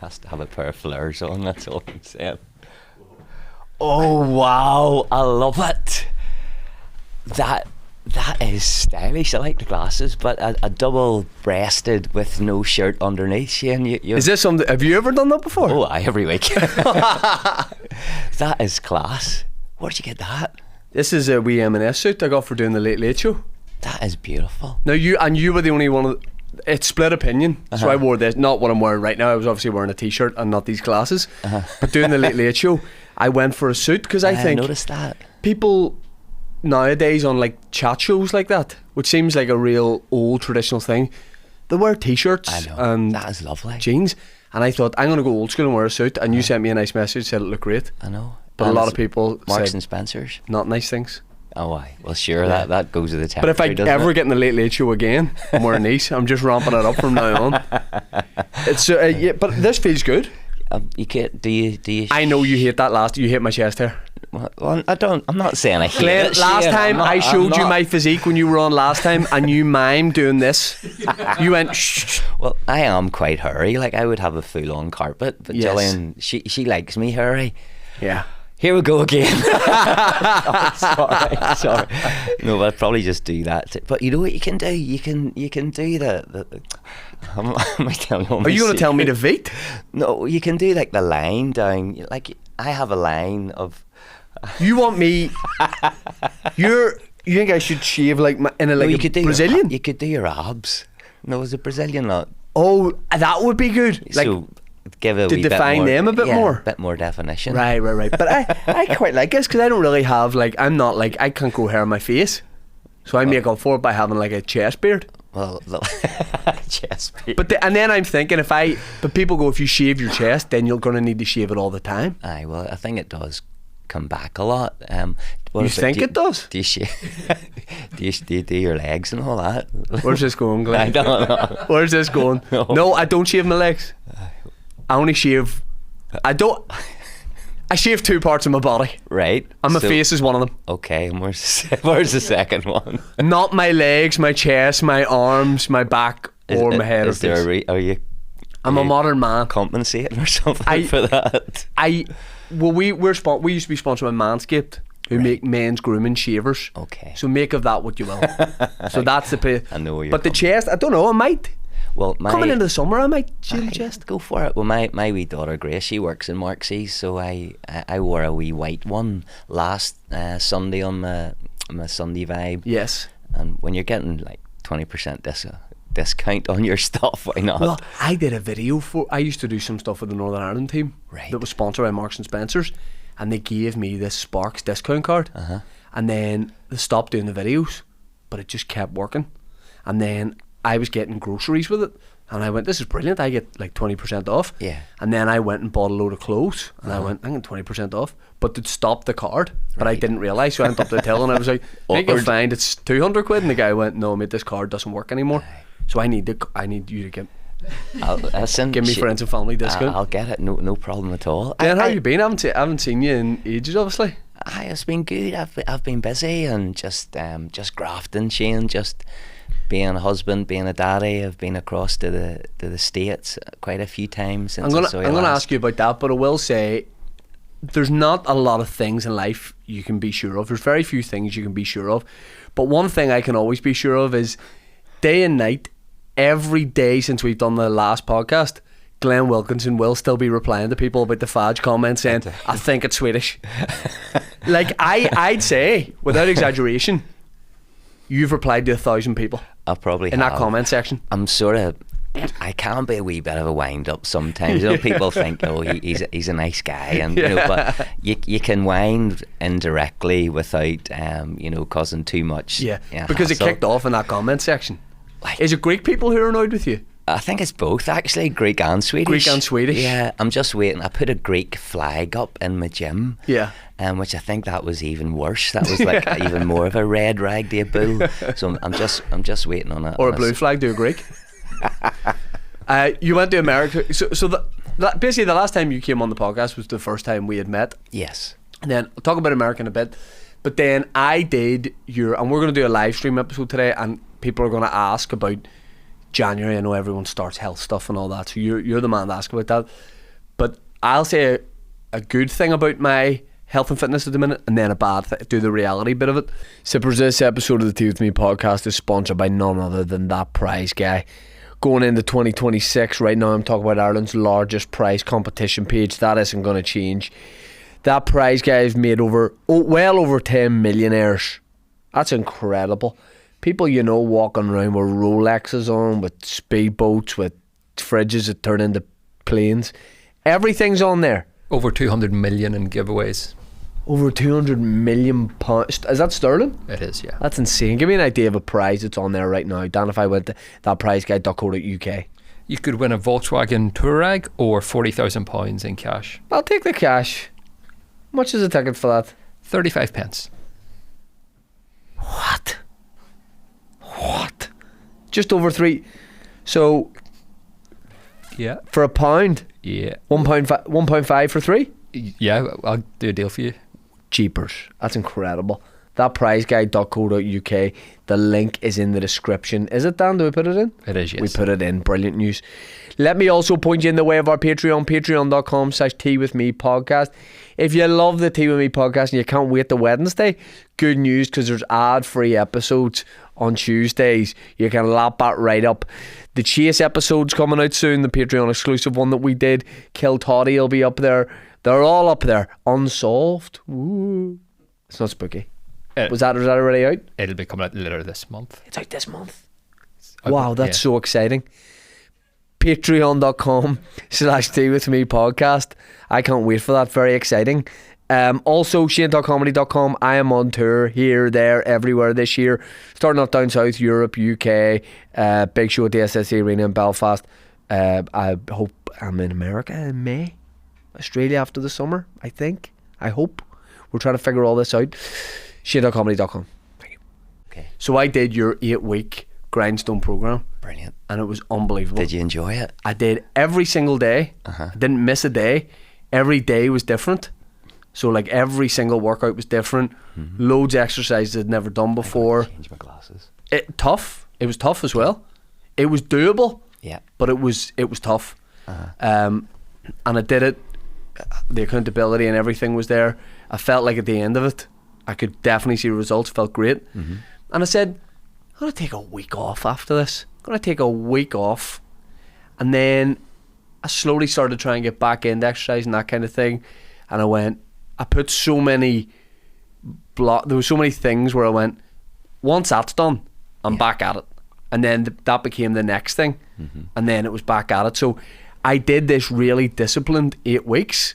has to have a pair of flares on. That's all I'm saying. Oh wow, I love it. That is stylish. I like the glasses, but a double-breasted with no shirt underneath. Shane, is this something? Have you ever done that before? Oh, every week. That is class. Where'd you get that? This is a wee M&S suit I got for doing the Late Late Show. That is beautiful. Now you were the only one. It's split opinion. So I wore this, not what I'm wearing right now. I was obviously wearing a t-shirt and not these glasses. But doing the Late Late Show, I went for a suit because I think noticed that people nowadays on like chat shows like that, which seems like a real old traditional thing, they wear t-shirts and that is lovely. Jeans. And I thought, I'm going to go old school and wear a suit. And you sent me a nice message, said it looked great. I know. But a lot of people Marks said and Spencer's, not nice things. Oh, aye. Well, sure, that goes with the territory. But if I ever get in the Late Late Show again, I'm wearing these. I'm just ramping it up from now on. It's yeah, but this feels good. You can't. Do you? I know you hate that last. You hate my chest hair. Well, I don't. I'm not saying I hate Glenn, it. last Shane, time I showed you my physique when you were on last time, and you mimed doing this. You went shh. Well, I am quite hairy. Like I would have a full-on carpet, but Yes. Gillian, she likes me hairy. Yeah. Here we go again. Oh, sorry. No, but I'd probably just do that. But you know what you can do? You can do the am I telling you? Are you going to tell me to Veet? No, you can do like the line down. Like I have a line of. You want me? You think I should shave like in a like you could do Brazilian? You could do your abs. No, is it Brazilian not? Oh, that would be good. Like so give a to wee define bit more, them a bit more. bit more definition. Right. But I quite like this because I don't really have like I'm not like I can't grow hair on my face, so I make up for it by having like a chest beard. Well, chest beard. But and then I'm thinking but people go if you shave your chest, then you're gonna need to shave it all the time. Aye, well, I think it does come back a lot. You think it does? Do you shave? do you do your legs and all that? Where's this going, Glenn? I don't know. Where's this going? No, I don't shave my legs. I only shave. I shave 2 parts of my body. Right. And my face is one of them. Okay, and where's the second one? Not my legs, my chest, my arms, my back, or my head. Is there are you? I'm a modern man. Compensating or something for that? We used to be sponsored by Manscaped, who make men's grooming shavers. Okay. So make of that what you will. So that's the. I know where you're But the coming. chest, I don't know. I might. Well, Coming into the summer, I might shave the chest. Go for it. Well, my wee daughter Grace, she works in Marksey's, so I wore a wee white one last Sunday on my Sunday vibe. Yes. And when you're getting like 20% discount on your stuff, why not? Well, I did a video I used to do some stuff with the Northern Ireland team. Right. That was sponsored by Marks and Spencer's, and they gave me this Sparks discount card. And then they stopped doing the videos, but it just kept working. And then I was getting groceries with it, and I went, this is brilliant, I get like 20% off. Yeah. And then I went and bought a load of clothes, and I went, I get 20% off, but they'd stopped the card, but I didn't realise, so I went up to the till and I was like, I think you'll find it's 200 quid, and the guy went, no mate, this card doesn't work anymore. So I need you to give me friends and family discount. I'll get it, no problem at all. Dan, how have you been? I haven't seen you in ages, obviously. It's been good. I've been busy and just grafting, Shane, just being a husband, being a daddy. I've been across to the States quite a few times since I'm gonna ask you about that, but I will say there's not a lot of things in life you can be sure of. There's very few things you can be sure of, but one thing I can always be sure of is day and night, every day since we've done the last podcast, Glenn Wilkinson will still be replying to people about the Fadge comments saying, I think it's Swedish. Like I'd say, without exaggeration, you've replied to 1,000 people. I'll probably in that comment section. I can be a wee bit of a wind up sometimes. You know, people think, oh, he's a nice guy, and you know, but you can wind indirectly without causing too much. Yeah, because hassle. it kicked off in that comment section. Is it Greek people who are annoyed with you? I think it's both actually, Greek and Swedish. Greek and Swedish. Yeah, I'm just waiting. I put a Greek flag up in my gym. Yeah. Which I think that was even worse. That was like even more of a red rag to a bull. So I'm just waiting on it. Or a blue flag to a Greek. You went to America. So basically the last time you came on the podcast was the first time we had met. Yes. And then I'll talk about America in a bit. But then I did and we're going to do a live stream episode today, and people are going to ask about January. I know everyone starts health stuff and all that, so you're the man to ask about that. But I'll say a good thing about my health and fitness at the minute, and then a bad thing, do the reality bit of it. Sippers, this episode of the Tea With Me podcast is sponsored by none other than That Prize Guy. Going into 2026, right now I'm talking about Ireland's largest prize competition page. That isn't going to change. That Prize Guy has made well over 10 millionaires. That's incredible. People walking around with Rolexes on, with speedboats, with fridges that turn into planes. Everything's on there. Over 200 million in giveaways. Over 200 million pounds. Is that sterling? It is, yeah. That's insane. Give me an idea of a prize that's on there right now. Dan, if I went to thatprizeguide.co.uk. You could win a Volkswagen Touareg or £40,000 in cash. I'll take the cash. How much is a ticket for that? 35 pence. What? Just over 3. So, yeah, for £1? Yeah. £1.5 for 3? Yeah, I'll do a deal for you. Jeepers. That's incredible. Thatprizeguide.co.uk. The link is in the description. Is it, Dan? Do we put it in? It is, yes. We put it in. Brilliant news. Let me also point you in the way of our Patreon, patreon.com/Tea With Me podcast. If you love the Tea With Me podcast and you can't wait to Wednesday, good news, because there's ad-free episodes on Tuesdays. You can lap that right up. The Chase episode's coming out soon, the Patreon exclusive one that we did. Kill Toddy will be up there. They're all up there. Unsolved. Ooh. It's not spooky. Was that already out? It'll be coming out later this month. It's out this month. Wow, that's so exciting. Patreon.com/Tea With Me podcast. I can't wait for that. Very exciting. Also, Shane.comedy.com. I am on tour here, there, everywhere this year. Starting off down south, Europe, UK. Big show at the SSE Arena in Belfast. I hope I'm in America in May. Australia after the summer, I think. I hope. We're trying to figure all this out. Shane.comedy.com. Thank you. Okay. So I did your 8-week Grindstone program. Brilliant. And it was unbelievable. Did you enjoy it? I did every single day. I didn't miss a day. Every day was different. So like every single workout was different. Loads of exercises I'd never done before. Change my glasses. Tough. It was tough as well. It was doable. Yeah. But it was tough. And I did it. The accountability and everything was there. I felt like at the end of it, I could definitely see results. Felt great. And I said, I'm going to take a week off after this. I'm going to take a week off. And then I slowly started trying to get back into exercise and that kind of thing. And I put so many there were so many things where I went, once that's done, I'm back at it. And then that became the next thing. And then it was back at it. So I did this really disciplined 8 weeks.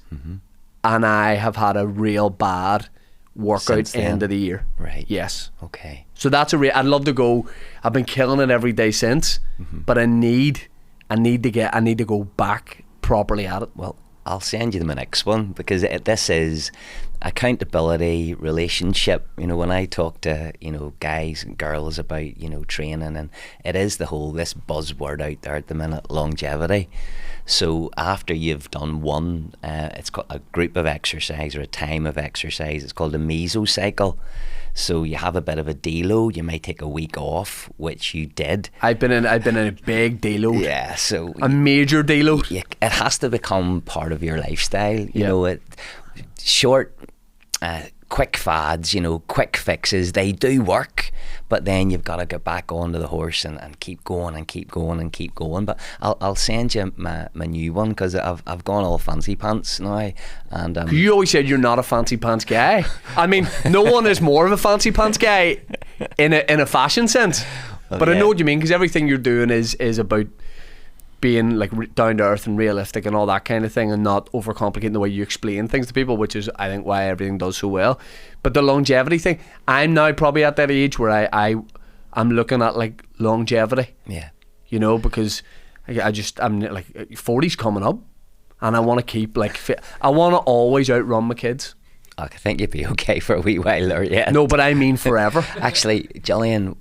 And I have had a real bad workout end of the year. Right. Yes. Okay. So that's I'd love to go. I've been killing it every day since, but I need to go back properly at it. Well, I'll send you the next one, because this is accountability, relationship. When I talk to guys and girls about training, and it is this buzzword out there at the minute, longevity. So after you've done one, it's called a group of exercise or a time of exercise. It's called a mesocycle. So you have a bit of a deload. You might take a week off, which you did. I've been in a big deload. Yeah, so a major deload. It has to become part of your lifestyle. Short, quick fads, quick fixes. They do work, but then you've got to get back onto the horse and keep going and keep going and keep going. But I'll send you my new one, because I've gone all fancy pants now. And you always said you're not a fancy pants guy. I mean, no one is more of a fancy pants guy in a fashion sense. But I know what you mean, because everything you're doing is about being like down to earth and realistic and all that kind of thing, and not overcomplicating the way you explain things to people, which is I think why everything does so well. But the longevity thing, I'm now probably at that age where I'm looking at like longevity. Yeah. Because I'm like 40's coming up, and I want to keep like fit. I want to always outrun my kids. I think you'd be okay for a wee while there, yeah. No, but I mean forever. Actually, Gillian,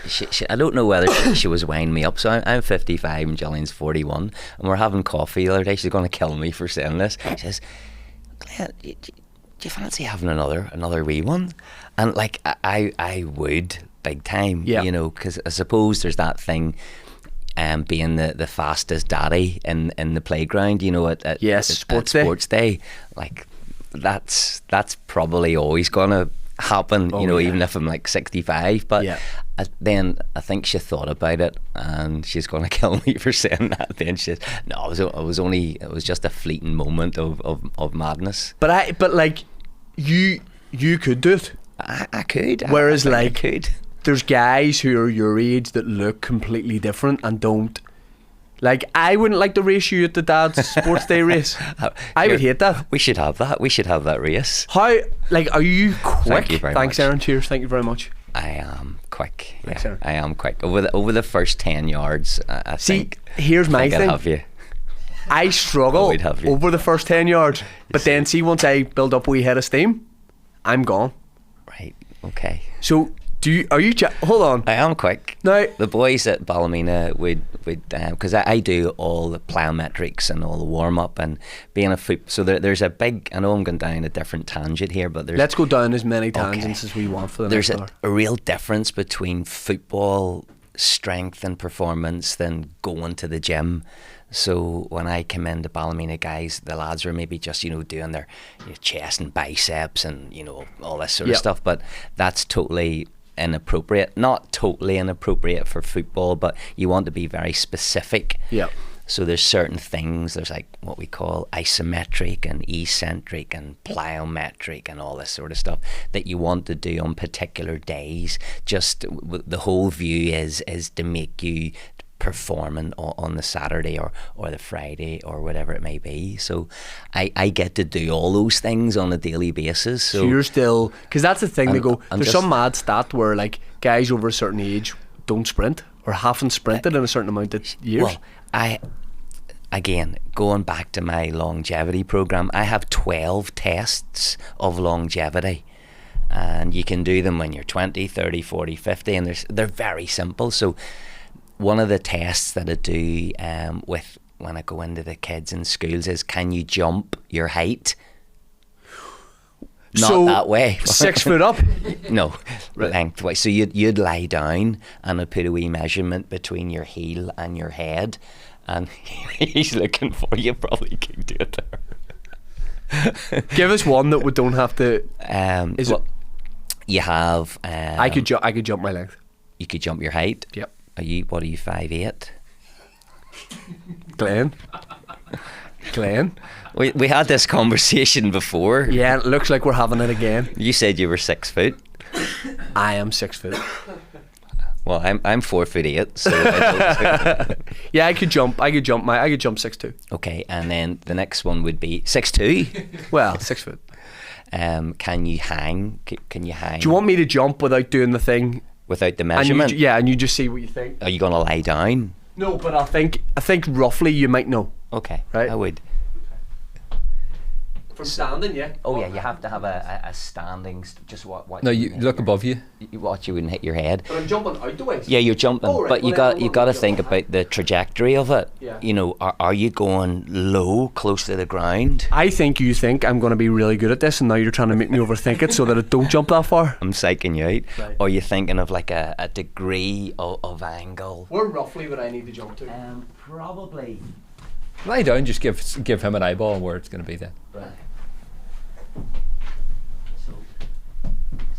she, I don't know whether she was winding me up. So I'm 55 and Gillian's 41, and we're having coffee the other day. She's going to kill me for saying this. She says, Glenn, do you fancy having another wee one? And like I would, big time. Yeah. You know, because I suppose there's that thing. Being the fastest daddy in the playground, you know, at sports day, like that's probably always gonna happen, you know, even if I'm like 65. But then I think she thought about it, and she's gonna kill me for saying that. Then she said, "No, it was just a fleeting moment of madness." But like, you could do it. I could. Whereas, I like, could. There's guys who are your age that look completely different and don't. Like, I wouldn't like to race you at the dad's sports day race. I would hate that. We should have that. We should have that race. How, like, are you quick? Thank you very Thanks, much. Aaron. Cheers. Thank you very much. I am quick. Thanks, Yeah, Aaron. I am quick. Over the first 10 yards, I See, think. here's my I'd thing. have you. I struggle We'd have you. over the first 10 yards. But then, see, once I build up a wee head of steam, I'm gone. Right. Okay. So, hold on. I am quick. Now, The boys at Ballymena would because I do all the plyometrics and all the warm up and being a foot. So there's a big. I know I'm going down a different tangent here, but there's let's go down as many tangents Okay. as we want for the there's next hour. a real difference between football strength and performance than going to the gym. So when I come into Ballymena, guys, the lads were maybe just, you know, doing their chest and biceps and, you know, all this sort of stuff. But that's totally inappropriate. Not totally inappropriate for football, but you want to be very specific. Yeah. So there's certain things, there's like what we call isometric and eccentric and plyometric and all this sort of stuff that you want to do on particular days. Just the whole view is to make you performing on the Saturday or the Friday or whatever it may be. So I get to do all those things on a daily basis. So you're still, because that's the thing. They go, I'm there's just- some mad stat where like guys over a certain age don't sprint or haven't sprinted in a certain amount of years. Well, again, going back to my longevity program, I have 12 tests of longevity. And you can do them when you're 20, 30, 40, 50, and they're very simple. So one of the tests that I do with when I go into the kids in schools is, can you jump your height? Not So, that way. 6 foot up. No, lengthwise. So you'd lie down and I'd put a wee measurement between your heel and your head, and he's looking for you. Probably could do it there. Give us one that we don't have to. Is it? You have. I could jump my length. You could jump your height. Yep. What are you, 5'8"? Glenn. We had this conversation before. Yeah, it looks like we're having it again. You said you were 6 foot. I am 6 foot. Well, I'm 4'8", so I don't. Yeah, I could jump 6'2". Okay, and then the next one would be 6'2". Well, 6 foot. Can you hang? Can you hang? Do you want me to jump without doing the thing? Without the And measurement? and you just see what you think. Are you gonna lie down? No, but I think roughly you might know. Okay, Right. I would. From standing, yeah. Oh yeah, you have to have a standing. Just what? No, you look above you. Watch you wouldn't hit your head. But I'm jumping out the way. Yeah, you're jumping, Oh, right. but Well, you then got to jump think high. about the trajectory of it. Yeah. You know, are you going low, close to the ground? I think you think I'm going to be really good at this, and now you're trying to make me overthink it so that I don't jump that far. I'm psyching you out. Right. Or are you thinking of like a degree of angle? Where roughly would I need to jump to? Probably. Lie down, just give him an eyeball on where it's going to be then. Right.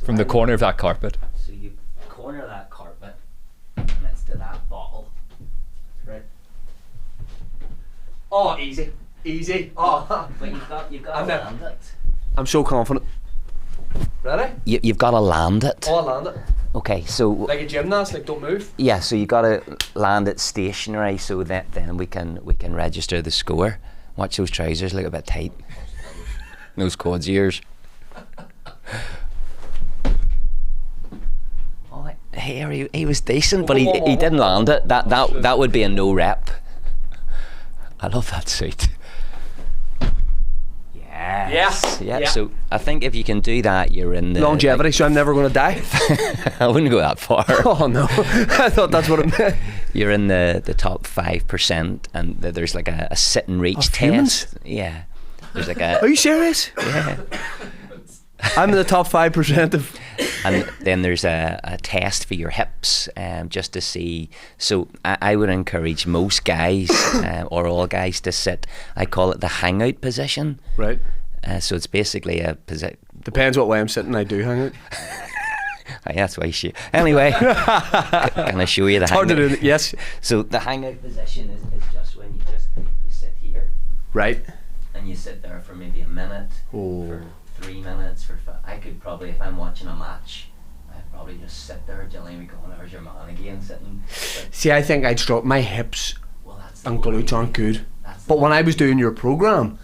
From the corner of that carpet. So you corner that carpet, and it's to that bottle. Right. Oh, easy. Oh, But you've got I'm to there. land it. I'm so confident. Ready? You've got to land it. Oh, I land it. Okay, so Like a gymnast, like don't move. yeah, so you got to land it stationary so that then we can register the score. Watch those trousers, look a bit tight. Those quads of yours. Oh, here he was decent, but he didn't land it. That would be a no rep. I love that suit. Yes. Yeah. Yeah. So I think if you can do that, you're in the Longevity, so I'm never going to die. I wouldn't go that far. Oh no, I thought that's what it meant. You're in the top 5%, and there's like a sit and reach Of test. humans? Yeah. There's like a Are you serious? yeah. I'm in the top 5% of and then there's a test for your hips, just to see. So I would encourage most guys or all guys to sit. I call it the hangout position. Right. So it's basically a position. Depends what way I'm sitting. I do hang out. That's why she. Anyway, can I show you the Hard to hangout? do. Yes. So the hangout position is just when you sit here. Right. And you sit there for maybe a minute, for 3 minutes, I could probably, if I'm watching a match, I'd probably just sit there, Jillian would go, there's your man again sitting. See, I think I'd stroke my hips and glutes aren't good. But when I was doing your program,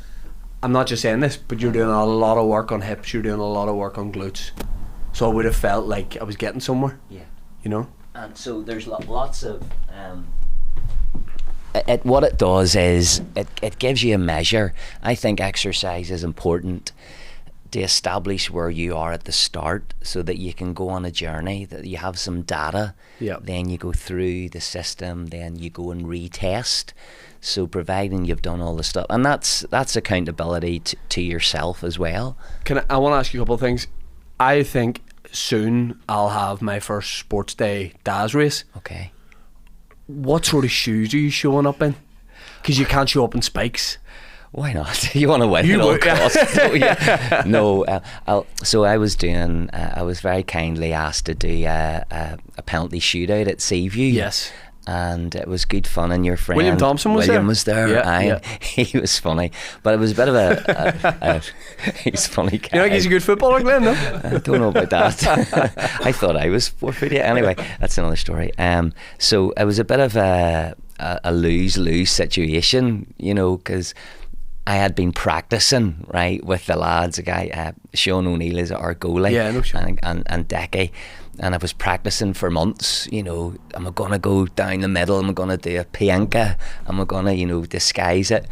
I'm not just saying this, but you're doing a lot of work on hips, you're doing a lot of work on glutes. So I would have felt like I was getting somewhere. Yeah. You know? And so there's lots of... what it does is it gives you a measure. I think exercise is important to establish where you are at the start so that you can go on a journey, that you have some data. Yep. Then you go through the system, then you go and retest. So providing you've done all the stuff, and that's accountability to yourself as well. I want to ask you a couple of things. I think soon I'll have my first sports day DAS race. Okay. What sort of shoes are you showing up in? Because you can't show up in spikes. Why not? You want to win at all costs, don't you? No. So I was doing. I was very kindly asked to do a penalty shootout at Seaview. Yes. And it was good fun, and your friend William Thompson was William there. was there. Yeah. He was funny, but it was a bit of he's funny guy. You think he's a good footballer, Glenn? No? I don't know about that. I thought I was forfeited. Anyway, that's another story. So it was a bit of a lose-lose situation, you know, because I had been practicing, right, with the lads. A guy, Sean O'Neill is our goalie. Yeah, I know Sean. And Decky. And I was practicing for months, you know, am I going to go down the middle? Am I going to do a pianka? Am I going to, you know, disguise it?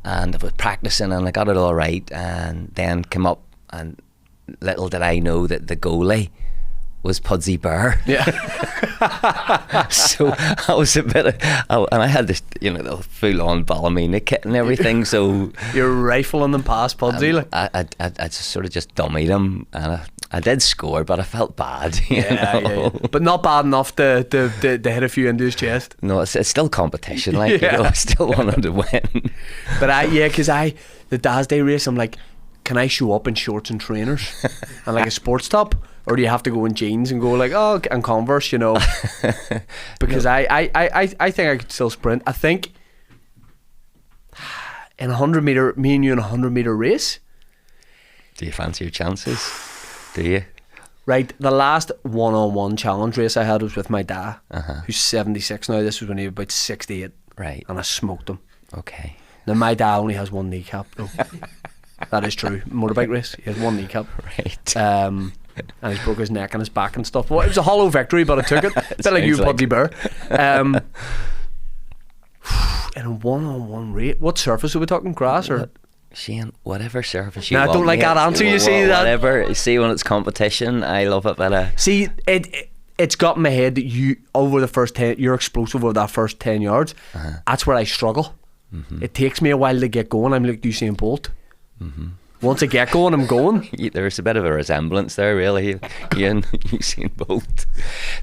And I was practicing and I got it all right, and then came up, and little did I know that the goalie was Pudsey Bear. Yeah. So I was a bit and I had this, you know, the full-on Ballymena kit and everything, so You're rifling them past Pudsey. Like. I sort of just dummied him, and I did score, but I felt bad. You know? Yeah. But not bad enough to hit a few into his chest. No, it's still competition. Like, you know, I still wanted to win. But because the DAS Day race, I'm like, can I show up in shorts and trainers and like a sports top, or do you have to go in jeans and go like, oh, and Converse, you know? Because I think I could still sprint. I think in 100 meter, me and you in a 100 meter race. Do you fancy your chances? Do you? Right, the last one-on-one challenge race I had was with my dad, Uh-huh. who's 76 now. This was when he was about 68. Right. And I smoked him. Okay. Now, my dad only has one kneecap, though. That is true. Motorbike race, he has one kneecap. Right. And he's broke his neck and his back and stuff. Well, it was a hollow victory, but I took it. A bit like you, Sounds Pudsey Bear. In a one-on-one race, what surface are we talking? Grass or? Shane, whatever surface you No, I want. don't like mate. that answer, you see that? Whatever. See, when it's competition, I love it better. See, it's got in my head that you, over the first 10, you're explosive over that first 10 yards. Uh-huh. That's where I struggle. Mm-hmm. It takes me a while to get going. I'm like Usain Bolt. Mm-hmm. Once I get going, I'm going. There's a bit of a resemblance there, really. You and Usain Bolt.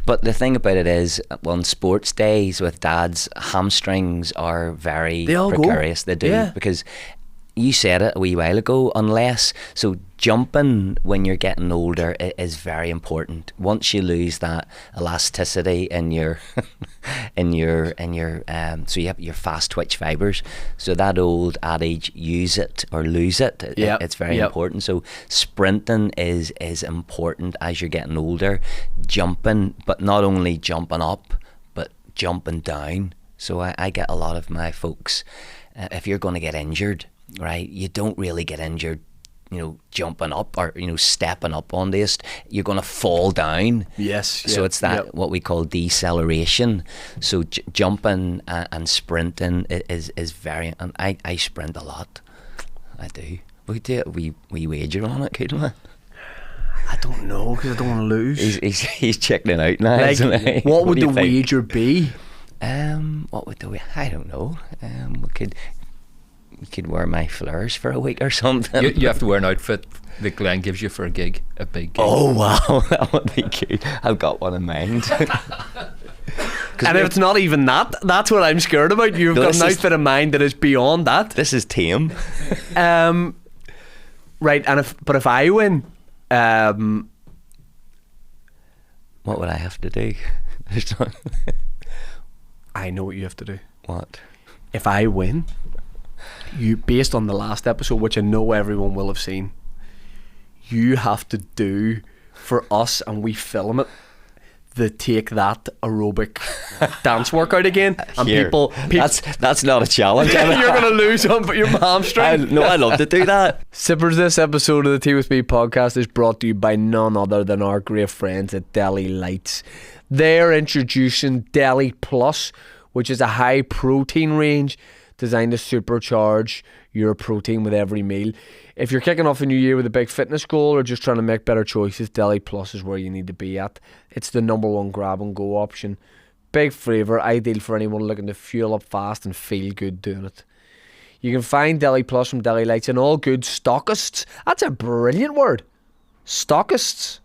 But the thing about it is, on sports days with dads, hamstrings are very precarious. They do, yeah. because you said it a wee while ago, so jumping when you're getting older is very important. Once you lose that elasticity in your so you have your fast twitch fibers, so that old adage, use it or lose it, it's very important. So sprinting is important as you're getting older, jumping, but not only jumping up but jumping down. So I get a lot of my folks, if you're going to get injured, right, you don't really get injured, you know, jumping up or, you know, stepping up on this. You're going to fall down. Yes. So it's that what we call deceleration. So jumping and sprinting is very, and I sprint a lot. I do. We wager on it, couldn't we? I don't know, because I don't want to lose. He's checking it out now, Like, isn't he? what would do the you think? wager be? What would I don't know. We could wear my flares for a week or something. You have to wear an outfit that Glenn gives you for a gig, a big gig. Oh wow, that would be good. I've got one in mind. And if it's not even that, that's what I'm scared about. You've got an outfit in mind that is beyond that. This is tame. Right, and if I win, What would I have to do? I know what you have to do. What? If I win, you, based on the last episode, which I know everyone will have seen, you have to do for us, and we film it, the Take That aerobic dance workout again, and Here. people That's not a challenge. you're gonna lose on your hamstring. I love to do that. Sippers, this episode of the Tea With Me podcast is brought to you by none other than our great friends at DELI Lights. They're introducing DELI Plus, which is a high protein range designed to supercharge your protein with every meal. If you're kicking off a new year with a big fitness goal or just trying to make better choices, DELI Plus is where you need to be at. It's the number one grab and go option. Big flavour, ideal for anyone looking to fuel up fast and feel good doing it. You can find DELI Plus from DELI Lights and all good stockists. That's a brilliant word. Stockists.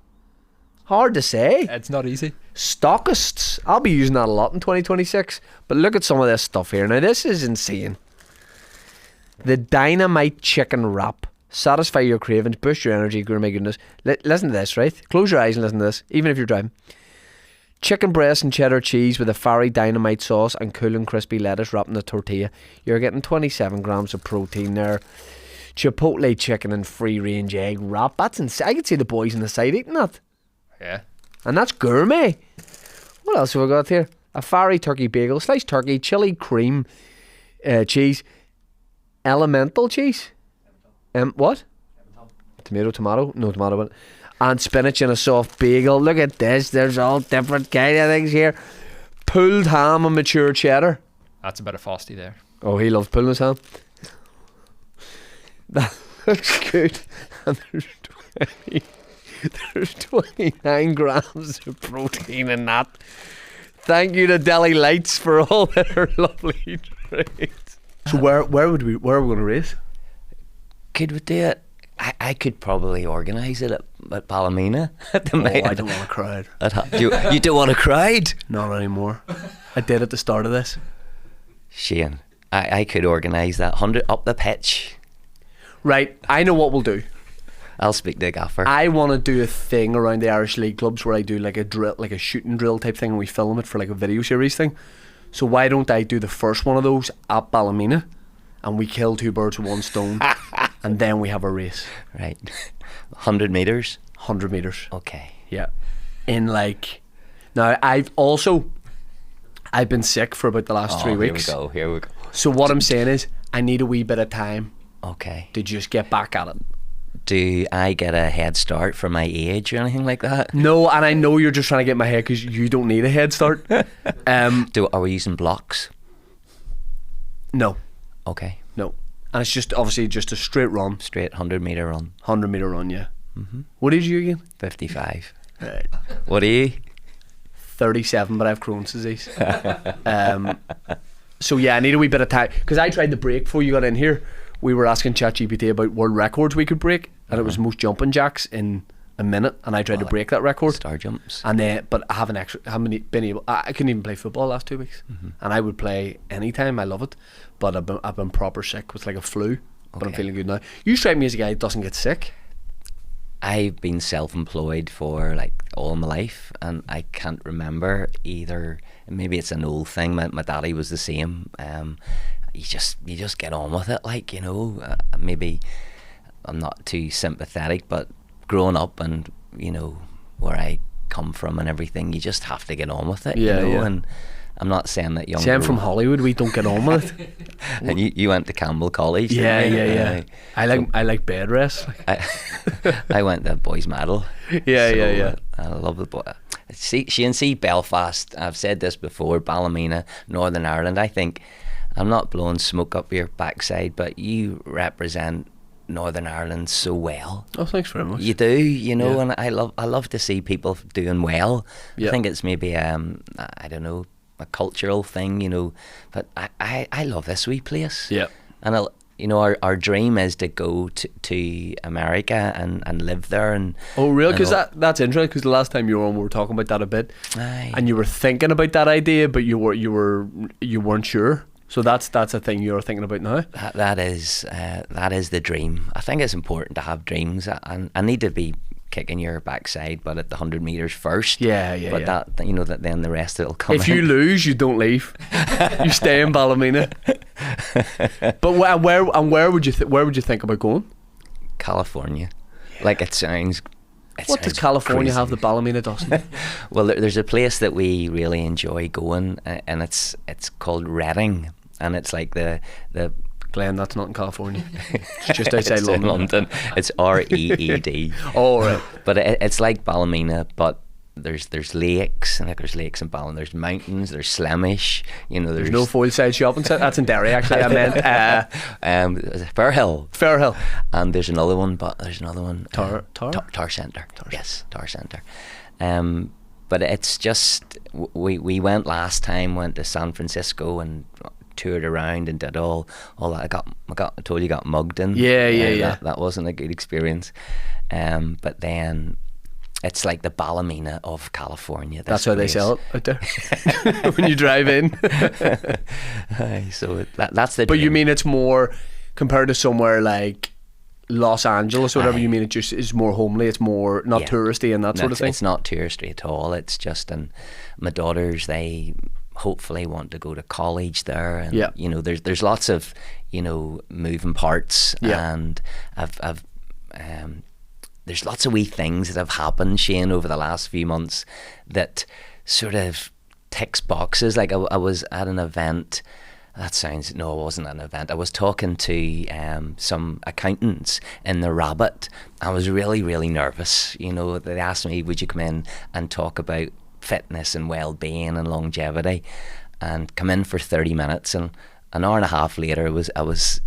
Hard to say. It's not easy. Stockists. I'll be using that a lot in 2026. But look at some of this stuff here. Now this is insane. The Dynamite Chicken Wrap. Satisfy your cravings, boost your energy, oh my goodness. Listen to this, right? Close your eyes and listen to this, even if you're driving. Chicken breast and cheddar cheese with a fiery dynamite sauce and cool and crispy lettuce wrapped in a tortilla. You're getting 27 grams of protein there. Chipotle chicken and free range egg wrap. That's insane. I could see the boys in the side eating that. Yeah. And that's gourmet. What else have we got here? A fiery turkey bagel, sliced turkey, chili cream cheese, elemental cheese. What? Tomato? No tomato in it. And spinach in a soft bagel. Look at this. There's all different kind of things here. Pulled ham and mature cheddar. That's a bit of frosty there. Oh, he loves pulling his ham. That looks good. And there's 29 grams of protein in that. Thank you to DELI Lights for all their lovely drinks. So where are we going to race? Could we do it? I could probably organise it at Ballymena. I don't want a crowd. You don't want a crowd? Not anymore. I did at the start of this. Shane, I could organise that 100 up the pitch. Right, I know what we'll do. I'll speak to the gaffer. I want to do a thing around the Irish League clubs where I do like a drill, like a shooting drill type thing, and we film it for like a video series thing. So why don't I do the first one of those at Ballymena, and we kill two birds with one stone, and then we have a race. Right. 100 metres? 100 metres. Okay. Yeah. In like... Now, I've been sick for about the last 3 weeks. Here we go. So what I'm saying is, I need a wee bit of time Okay. to just get back at it. Do I get a head start for my age or anything like that? No, and I know you're just trying to get in my head because you don't need a head start. Are we using blocks? No. Okay. No. And it's just obviously just a straight run. Straight 100 metre run. 100 metre run, yeah. Mm-hmm. What age are you again? 55. Right. What are you? 37, but I have Crohn's disease. So yeah, I need a wee bit of time. Because I tried the break before you got in here. We were asking ChatGPT about world records we could break. And it was most jumping jacks in a minute. And I tried to break that record. Star jumps. And but I haven't been able. I couldn't even play football the last 2 weeks. Mm-hmm. And I would play anytime. I love it. But I've been proper sick with like a flu. But I'm feeling good now. You strike me as a guy who doesn't get sick. I've been self-employed for like all my life, and I can't remember either. Maybe it's an old thing. My daddy was the same. You just get on with it, like, you know. Maybe I'm not too sympathetic, but growing up and, you know, where I come from and everything, you just have to get on with it. Yeah, you know? yeah. And I'm not saying that young. See, I'm from Hollywood. We don't get on with it. And you went to Campbell College. Yeah, didn't you? yeah. I like bed rest. I went to Boys Medal. Yeah. I love the boy. See Belfast. I've said this before. Ballymena, Northern Ireland. I think I'm not blowing smoke up your backside, but you represent Northern Ireland so well. Oh, thanks very much. You do, you know, Yeah. and I love to see people doing well. Yeah. I think it's maybe I don't know, a cultural thing, you know, but I love this wee place. Yeah. And our dream is to go to America and live there. And Oh, really? Because and that's interesting. Because the last time you were on, we were talking about that a bit, Aye. and you were thinking about that idea, but you weren't sure. So that's a thing you're thinking about now. that is the dream. I think it's important to have dreams. I need to be kicking your backside, but at the 100 meters first. Yeah. But that that then the rest of it'll come. If you in. lose, you don't leave. You stay in Ballymena. But where would you think about going? California, like it sounds. What does California crazy. have that Ballymena doesn't? Well, there's a place that we really enjoy going, and it's called Reading, and it's like the Glenn, that's not in California. It's just outside it's in London. It's REED. Oh, right. But it's like Ballymena, but there's lakes, and like there's lakes in Ballymena. There's mountains. There's Slemish. There's no foil side shopping centre. That's in Derry, actually. I meant Fairhill. And there's another one, Tar Centre. Yes, Tar Centre. But it's just we went last time. Went to San Francisco and toured around and did all that. I told you got mugged in. Yeah. That wasn't a good experience. But then it's like the Ballymena of California. That's how they sell it out there when you drive in. Aye, so that's the. But dream. you mean it's more compared to somewhere like Los Angeles or whatever? Aye. You mean it just is more homely? It's more not touristy and that sort of thing. It's not touristy at all. It's just, and my daughters, they hopefully want to go to college there, and there's lots of moving parts, and I've there's lots of wee things that have happened, Shane, over the last few months that sort of ticks boxes. Like I was at an event. It wasn't an event. I was talking to some accountants in the Rabbit. I was really, really nervous. They asked me, would you come in and talk about fitness and well-being and longevity, and come in for 30 minutes, and an hour and a half later I was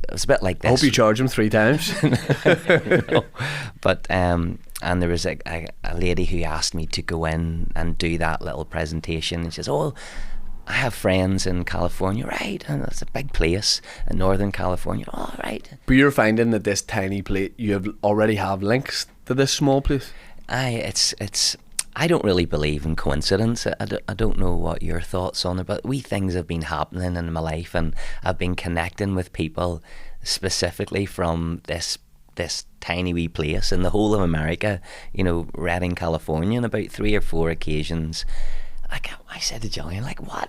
a bit like this. I hope you charge them 3 times. No. But and there was a lady who asked me to go in and do that little presentation, and she says, "Oh, I have friends in California." Right, and it's a big place in Northern California. All right. But you're finding that this tiny place, you already have links to this small place? It's I don't really believe in coincidence. I don't know what your thoughts on it, but wee things have been happening in my life, and I've been connecting with people specifically from this tiny wee place in the whole of America, Redding, California, on about 3 or 4 occasions. Like I said to Jillian, like, what?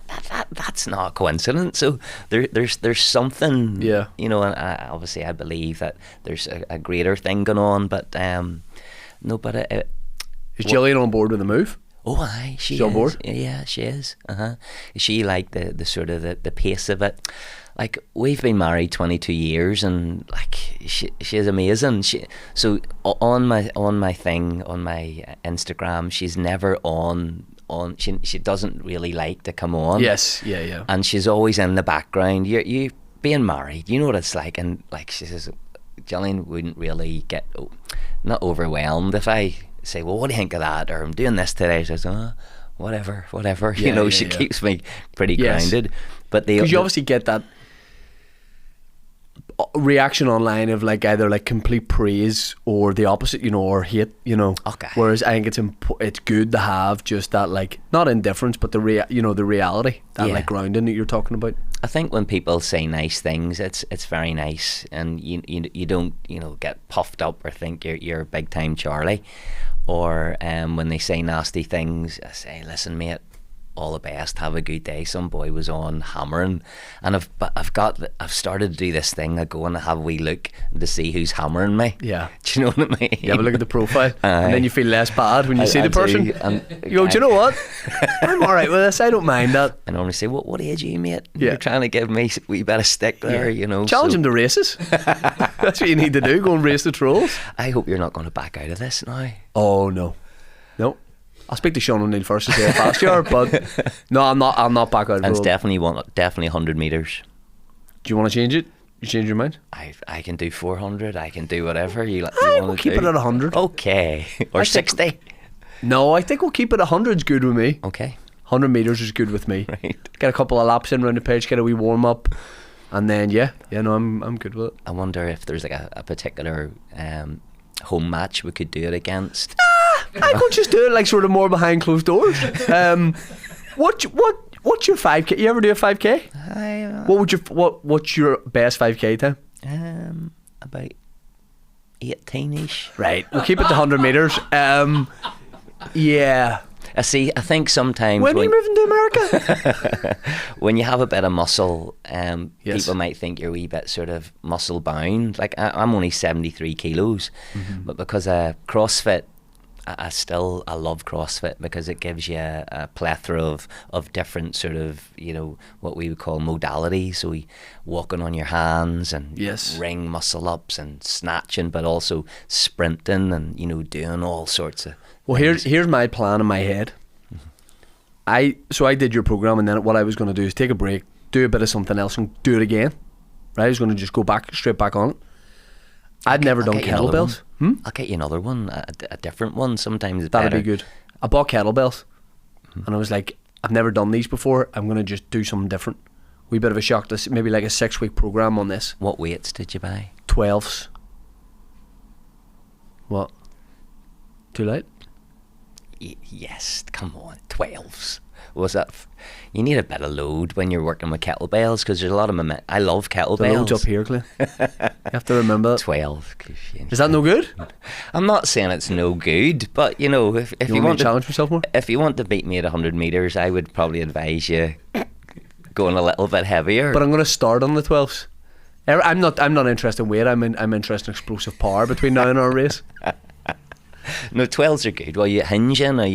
That's not a coincidence. So there's something, and obviously I believe that there's a greater thing going on, but no, but is Jillian on board with the move? Oh, aye, she's on board. Yeah, she is. She liked the sort of the pace of it. Like, we've been married 22 years, and like she is amazing. So on my thing on my Instagram, she's never on. She doesn't really like to come on. Yes, yeah. And she's always in the background. You being married, you know what it's like. And like she says, Jillian wouldn't really get not overwhelmed if I say, well, what do you think of that? Or I'm doing this today. She says, whatever. She keeps me pretty grounded. But because you obviously get that reaction online of like either like complete praise or the opposite, or hate, Okay. Whereas I think it's good to have just that, like, not indifference, but the reality, that like grounding that you're talking about. I think when people say nice things, it's very nice, and you don't get puffed up or think you're big time Charlie, or when they say nasty things, I say, listen, mate, all the best, have a good day. Some boy was on hammering, and I've started to do this thing. I go and have a wee look to see who's hammering me. Yeah. Do you know what I mean? You have a look at the profile, and then you feel less bad when you see the person. You go, do you know what? I'm all right with this. I don't mind that. I normally say, what age are you, mate? Yeah. You're trying to give me a wee bit of stick there, Challenge them to races. That's what you need to do. Go and race the trolls. I hope you're not going to back out of this now. Oh no. I'll speak to Sean O'Neill first to see how fast you are, but no, I'm not back out of And the it's definitely 100 metres. Do you want to change it? You change your mind? I can do 400. I can do whatever you want We'll to keep do. it at 100. Okay. Or 60. No, I think we'll keep it 100's good with me. Okay. 100 metres is good with me. Right. Get a couple of laps in around the pitch, get a wee warm up. And then no, I'm good with it. I wonder if there's like a particular home match we could do it against. I could just do it like sort of more behind closed doors. What's your 5K? You ever do a 5K? What's your best 5K time? About 18ish. Right, we'll keep it to 100 meters. Yeah. I see. I think sometimes When are you moving to America? when you have a bit of muscle, Yes. people might think you're a wee bit sort of muscle bound. Like I'm only 73 kilos, but because of CrossFit, I love CrossFit because it gives you a plethora of different sort of, what we would call modalities. So walking on your hands and Yes. ring muscle ups and snatching, but also sprinting and, doing all sorts of Well, here's my plan in my head. I did your program, and then what I was going to do is take a break, do a bit of something else, and do it again. Right, I was going to just go straight back on it. I'd never done get you another kettlebells. I'll get you another one, a different one. Sometimes it's That'd better. be good. I bought kettlebells, and I was like, I've never done these before. I'm going to just do something different. Wee bit of a shock. Maybe like a 6-week program on this. What weights did you buy? 12s. What? Too late? Yes, come on, 12s. Was that? You need a bit of load when you're working with kettlebells because there's a lot of I love kettlebells. The load's up here, Glenn. You have to remember that. 12. Is that no good? I'm not saying it's no good, but if You you want me want to challenge myself more? if you want to beat me at 100 meters, I would probably advise you going a little bit heavier. But I'm going to start on the 12s. I'm not interested in weight. I'm interested in explosive power between now and our race. No, 12s are good. Are you hinging? Are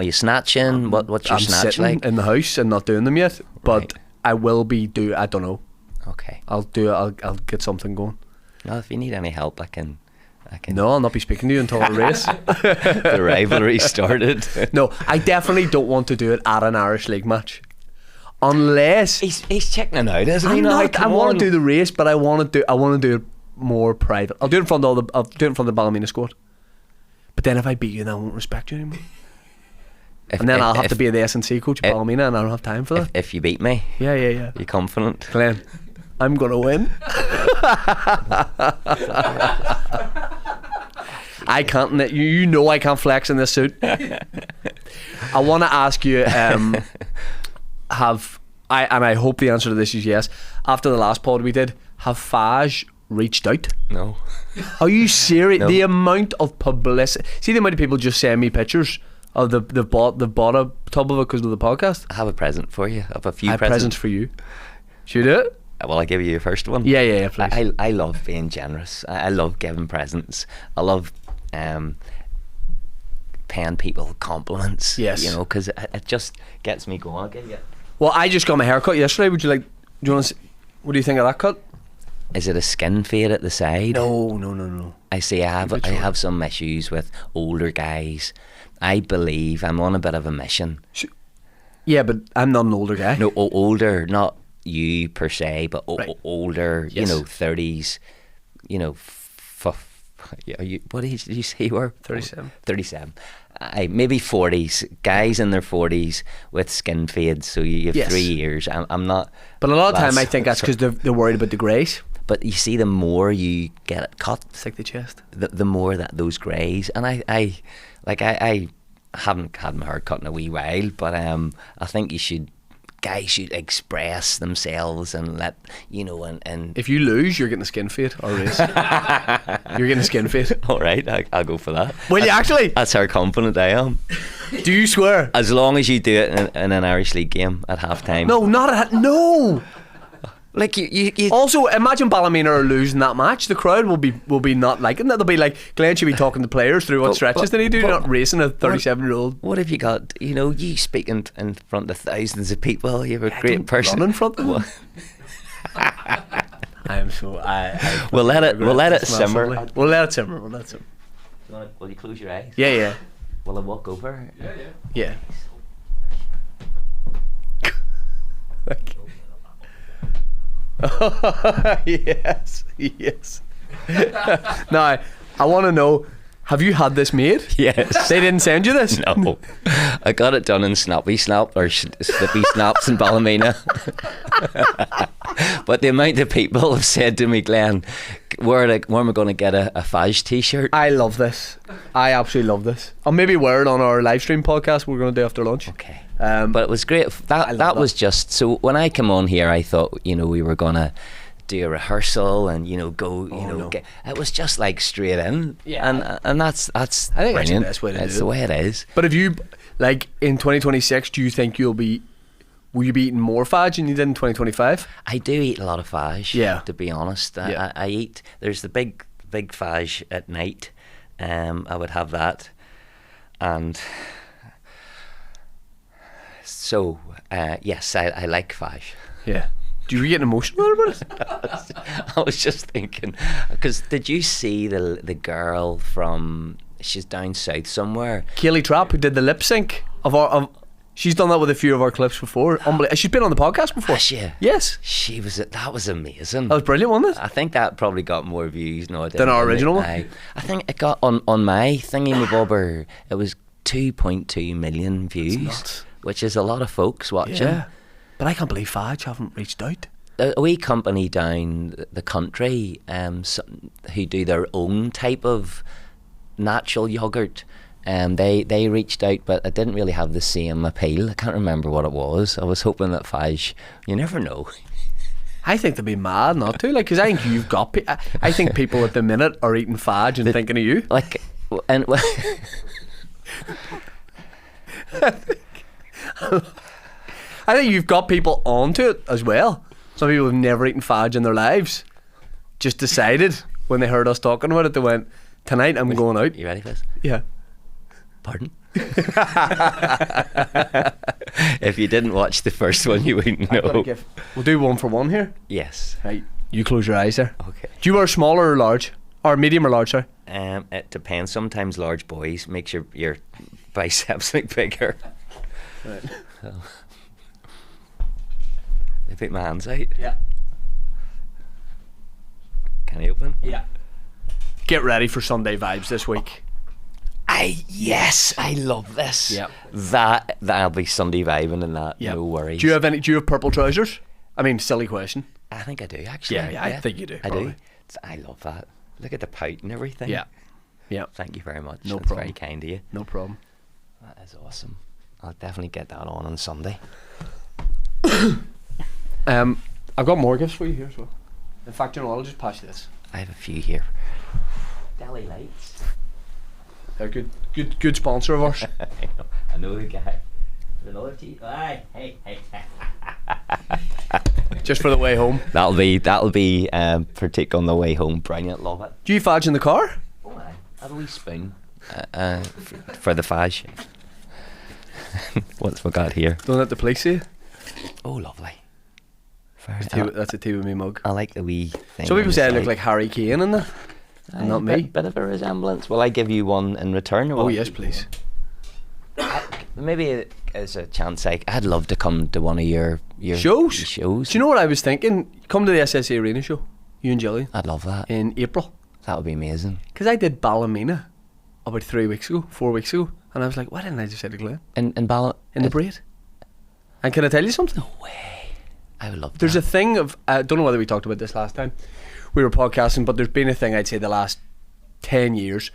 you snatching? What's your I'm snatch sitting like? in the house and not doing them yet, but Right. I will be I don't know. Okay. I'll get something going. Well, if you need any help, I can. No, I'll not be speaking to you until the race. The rivalry started. No, I definitely don't want to do it at an Irish League match, unless He's checking it out, isn't he? I'm now? not. I Come want on. to do the race, but I want to do it more private. I'll do it in front of the Ballymena squad. But then if I beat you, then I won't respect you anymore. And then I'll have to be the S&C coach at Ballymena, and I don't have time for that. If you beat me, Yeah. you confident? Glenn, I'm gonna win. I can't. You know I can't flex in this suit. I want to ask you. And I hope the answer to this is yes. After the last pod we did, have Faj reached out? No. Are you serious? No. The amount of publicity. See the amount of people just send me pictures of they've bought a tub of it because of the podcast. I have a present for you. I have a few I have presents for you. Should we do it? Well, I'll give you your first one. Yeah, please. I love being generous. I love giving presents. I love paying people compliments. Yes. Because it just gets me going. I'll give you. Well, I just got my hair cut yesterday. Would you like? Do you want to? What do you think of that cut? Is it a skin fade at the side? No. I see. I have some issues with older guys. I believe I'm on a bit of a mission. Yeah, but I'm not an older guy. No, older, not you per se, but Right. older. Yes. 30s. What did you say you were? 37. 37. Maybe 40s. Guys in their 40s with skin fades. So you have Yes. 3 years. I'm not. But a lot of time I think that's because they're worried about the greys. But you see, the more you get it cut, It's like the chest. the more that those greys. And I haven't had my hair cut in a wee while, but I think guys should express themselves and let and If you lose, you're getting a skin fade or race. You're getting a skin fade. all right, I'll go for that. Will you actually? That's how confident I am. Do you swear? As long as you do it in an Irish League game at half time. No, not at no. Like you Also, imagine Ballymena are losing that match. The crowd will be not liking that. They'll be like, Glenn should be talking to players through what stretches did he do, not racing a 37-year-old. What have you got? You speak in front of thousands of people. You're a great person. Run in front of them. Well, I am so. I We'll let it this simmer. massively. We'll let it simmer. Will you close your eyes? Yeah. Will I walk over? Yeah. yes. Now, I want to know, Have you had this made? Yes. They didn't send you this? No. I got it done in Snappy Snap or Slippy Snaps in Ballymena. But the amount of people have said to me, Glenn, where am I going to get a Faj t-shirt? I love this. I absolutely love this. I'll maybe wear it on our live stream podcast we're going to do after lunch. Okay. But it was great. That was just, so when I come on here, I thought, we were going to do a rehearsal and go it was just like straight in, and that's I think brilliant. that's the best way to do it. It's the way it is. But if you like in 2026, do you think will you be eating more Faj than you did in 2025? I do eat a lot of Faj, to be honest. I eat, there's the big Faj at night. I would have that, and so yes, I like Faj. Yeah. Do you get emotional about it? I was just thinking, because did you see the girl from, she's down south somewhere, Kaylee Trapp, who did the lip sync of she's done that with a few of our clips before. She's been on the podcast before. Has she? Yes. That was amazing. That was brilliant, wasn't it? I think that probably got more views than our original one. I think it got on my thingy mabobber, it was 2.2 million views, which is a lot of folks watching. Yeah. But I can't believe Faj haven't reached out. A wee company down the country who do their own type of natural yogurt, they reached out, but it didn't really have the same appeal. I can't remember what it was. I was hoping that Faj, you never know. I think they'd be mad not to, because I think you've got. I think people at the minute are eating Faj and thinking of you. And I think you've got people onto it as well. Some people have never eaten Faj in their lives. Just decided when they heard us talking about it, they went, tonight I'm going out. You ready for this? Yeah. Pardon? If you didn't watch the first one, you wouldn't know. We'll do one for one here. Yes. Right. You close your eyes there. Okay. Do you wear smaller or large? Or medium or large, sorry? It depends. Sometimes large boys makes your biceps look bigger. Right. So. They put my hands out. Yeah. Can I open? Yeah. Get ready for Sunday vibes this week. Yes, I love this. Yep. That'll be Sunday vibing and that. Yep. No worries. Do you have purple trousers? I mean, silly question. I think I do actually. Yeah, I think you do. I probably. do. I love that. Look at the pout and everything. Yeah. Yeah. Thank you very much. No That's problem. very kind of you. No problem. That is awesome. I'll definitely get that on Sunday. I've got more gifts for you here as well. In fact, I'll just pass you this. I have a few here. DELI lights. They're good sponsor of ours. I know the guy. Another tea. Hey. Just for the way home. That'll be particular on the way home. Brilliant, love it. Do you Faj in the car? Oh, I have a wee spoon for the Faj. What's we got here? Don't let the police see you. Oh, lovely. That's a tea with me mug. I like the wee thing. Some people on say I the look side. like Harry Kane in there. Not me. Bit of a resemblance. Will I give you one in return? Or Oh what? yes, please. Maybe as a chance, I'd love to come to one of your Shows? shows. Do you know what I was thinking? Come to the SSE Arena show, you and Gillian, I'd love that. in April. That would be amazing. Because I did Ballymena about 4 weeks ago, and I was like, why didn't I just say to Glenn? In Ballon. In the braid. And can I tell you something? No way. I would love that. There's a thing of, I don't know whether we talked about this last time we were podcasting, but there's been a thing, I'd say the last 10 years,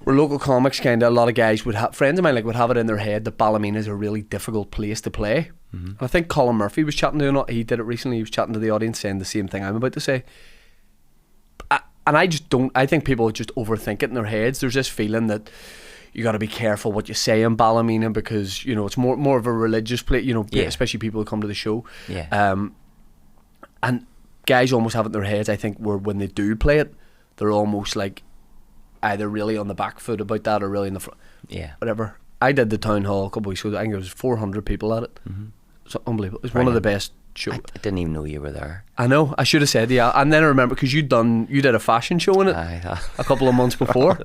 where local comics, kind of a lot of guys would have, friends of mine would have it in their head that Ballymena is a really difficult place to play. Mm-hmm. And I think Colin Murphy was chatting to, he did it recently, he was chatting to the audience saying the same thing I'm about to say. And I just don't, I think people just overthink it in their heads. There's this feeling that you got to be careful what you say in Ballymena because, it's more of a religious place, especially people who come to the show. Yeah. And guys almost have it in their heads, I think, where when they do play it, they're almost like either really on the back foot about that or really in the front. Yeah. Whatever. I did the town hall a couple of weeks ago. I think there was 400 people at it. Mm-hmm. It's unbelievable. It's one of the best shows. I didn't even know you were there. I know. I should have said, yeah. And then I remember, because you did a fashion show in it a couple of months before.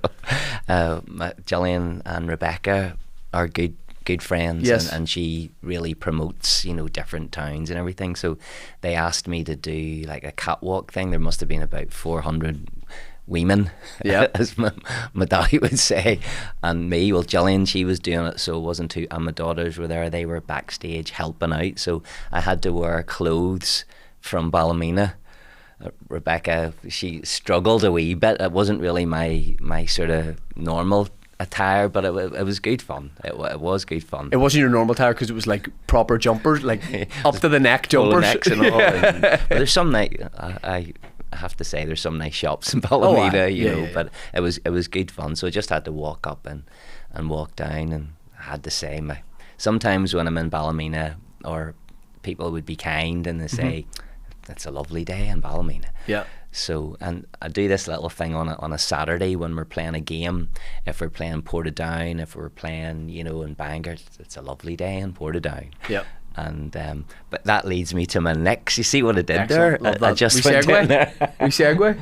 Gillian and Rebecca are good friends. Yes. And she really promotes, different towns and everything. So they asked me to do like a catwalk thing. There must have been about 400 women, Yeah. as my daddy would say, and me. Well, Gillian, she was doing it, so it wasn't too. And my daughters were there; they were backstage helping out. So I had to wear clothes from Ballymena. Rebecca, she struggled a wee bit. It wasn't really my sort of normal attire, but it was good fun. It was good fun. It wasn't your normal attire because it was like proper jumpers, like up to the neck Full jumpers. necks and all. But there's some nice. I have to say, there's some nice shops in Ballymena, you know. But it was good fun. So I just had to walk up and walk down, and I had to say sometimes when I'm in Ballymena, or people would be kind and they say, "It's a lovely day in Ballymena." Yeah. So, and I do this little thing on a Saturday when we're playing a game. If we're playing Portadown, if we're playing, you know, in Bangor, it's a lovely day in Portadown. Yeah. And but that leads me to my next. You see what I did Excellent. there? Love I that. just We went segue? in there. We segue.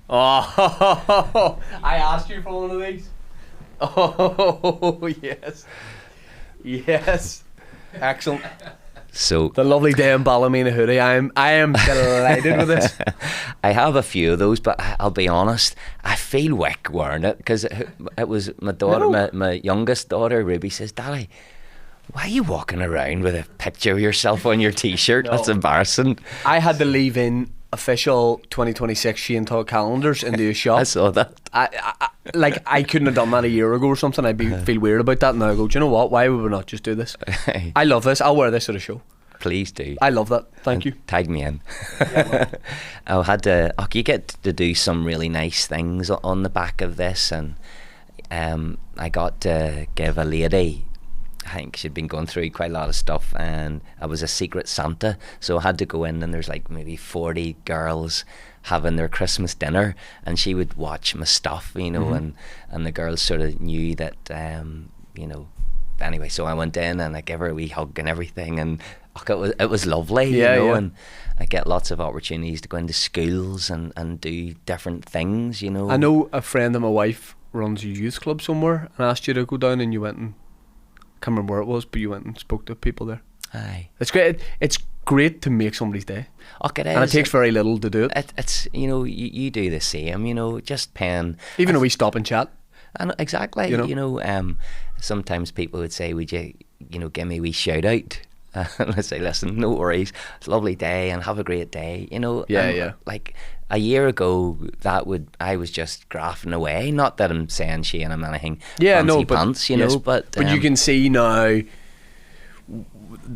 Oh, I asked you for one of these. Oh, yes. Yes. Excellent. So The lovely day in Ballymena hoodie. I am delighted with this. I have a few of those, but I'll be honest, I feel weak wearing it because it was my daughter, No. my youngest daughter, Ruby, says, "Daddy, why are you walking around with a picture of yourself on your T-shirt? That's embarrassing." I had to leave in official 2026 Shane Todd calendars into a shop. I saw that. I couldn't have done that a year ago or something. I'd feel weird about that. And I go, do you know what? Why would we not just do this? I love this. I'll wear this at a show. Please do. I love that. Thank you. Tag me in. I had to. You get to do some really nice things on the back of this, and I got to give a lady. I think she'd been going through quite a lot of stuff, and I was a secret Santa, so I had to go in, and there's like maybe 40 girls having their Christmas dinner, and she would watch my stuff, you know, and the girls sort of knew that, you know. Anyway, so I went in and I gave her a wee hug and everything, and it was lovely, you know, and I get lots of opportunities to go into schools and do different things, you know. I know a friend of my wife runs a youth club somewhere and asked you to go down, and you went and, can't remember where it was, but you went and spoke to people there. Aye. It's great. It's great to make somebody's day. It is. And it takes very little to do it. It's you know, you do the same, you know, just paying. Even a wee stop and chat. And exactly, you know, sometimes people would say, "Would you, you know, give me a wee shout out?" And I say, "Listen, no worries. It's a lovely day, and have a great day." You know, Yeah. Like a year ago, I was just grafting away. Not that I'm saying Shane, I'm anything fancy pants, you know, but you can see now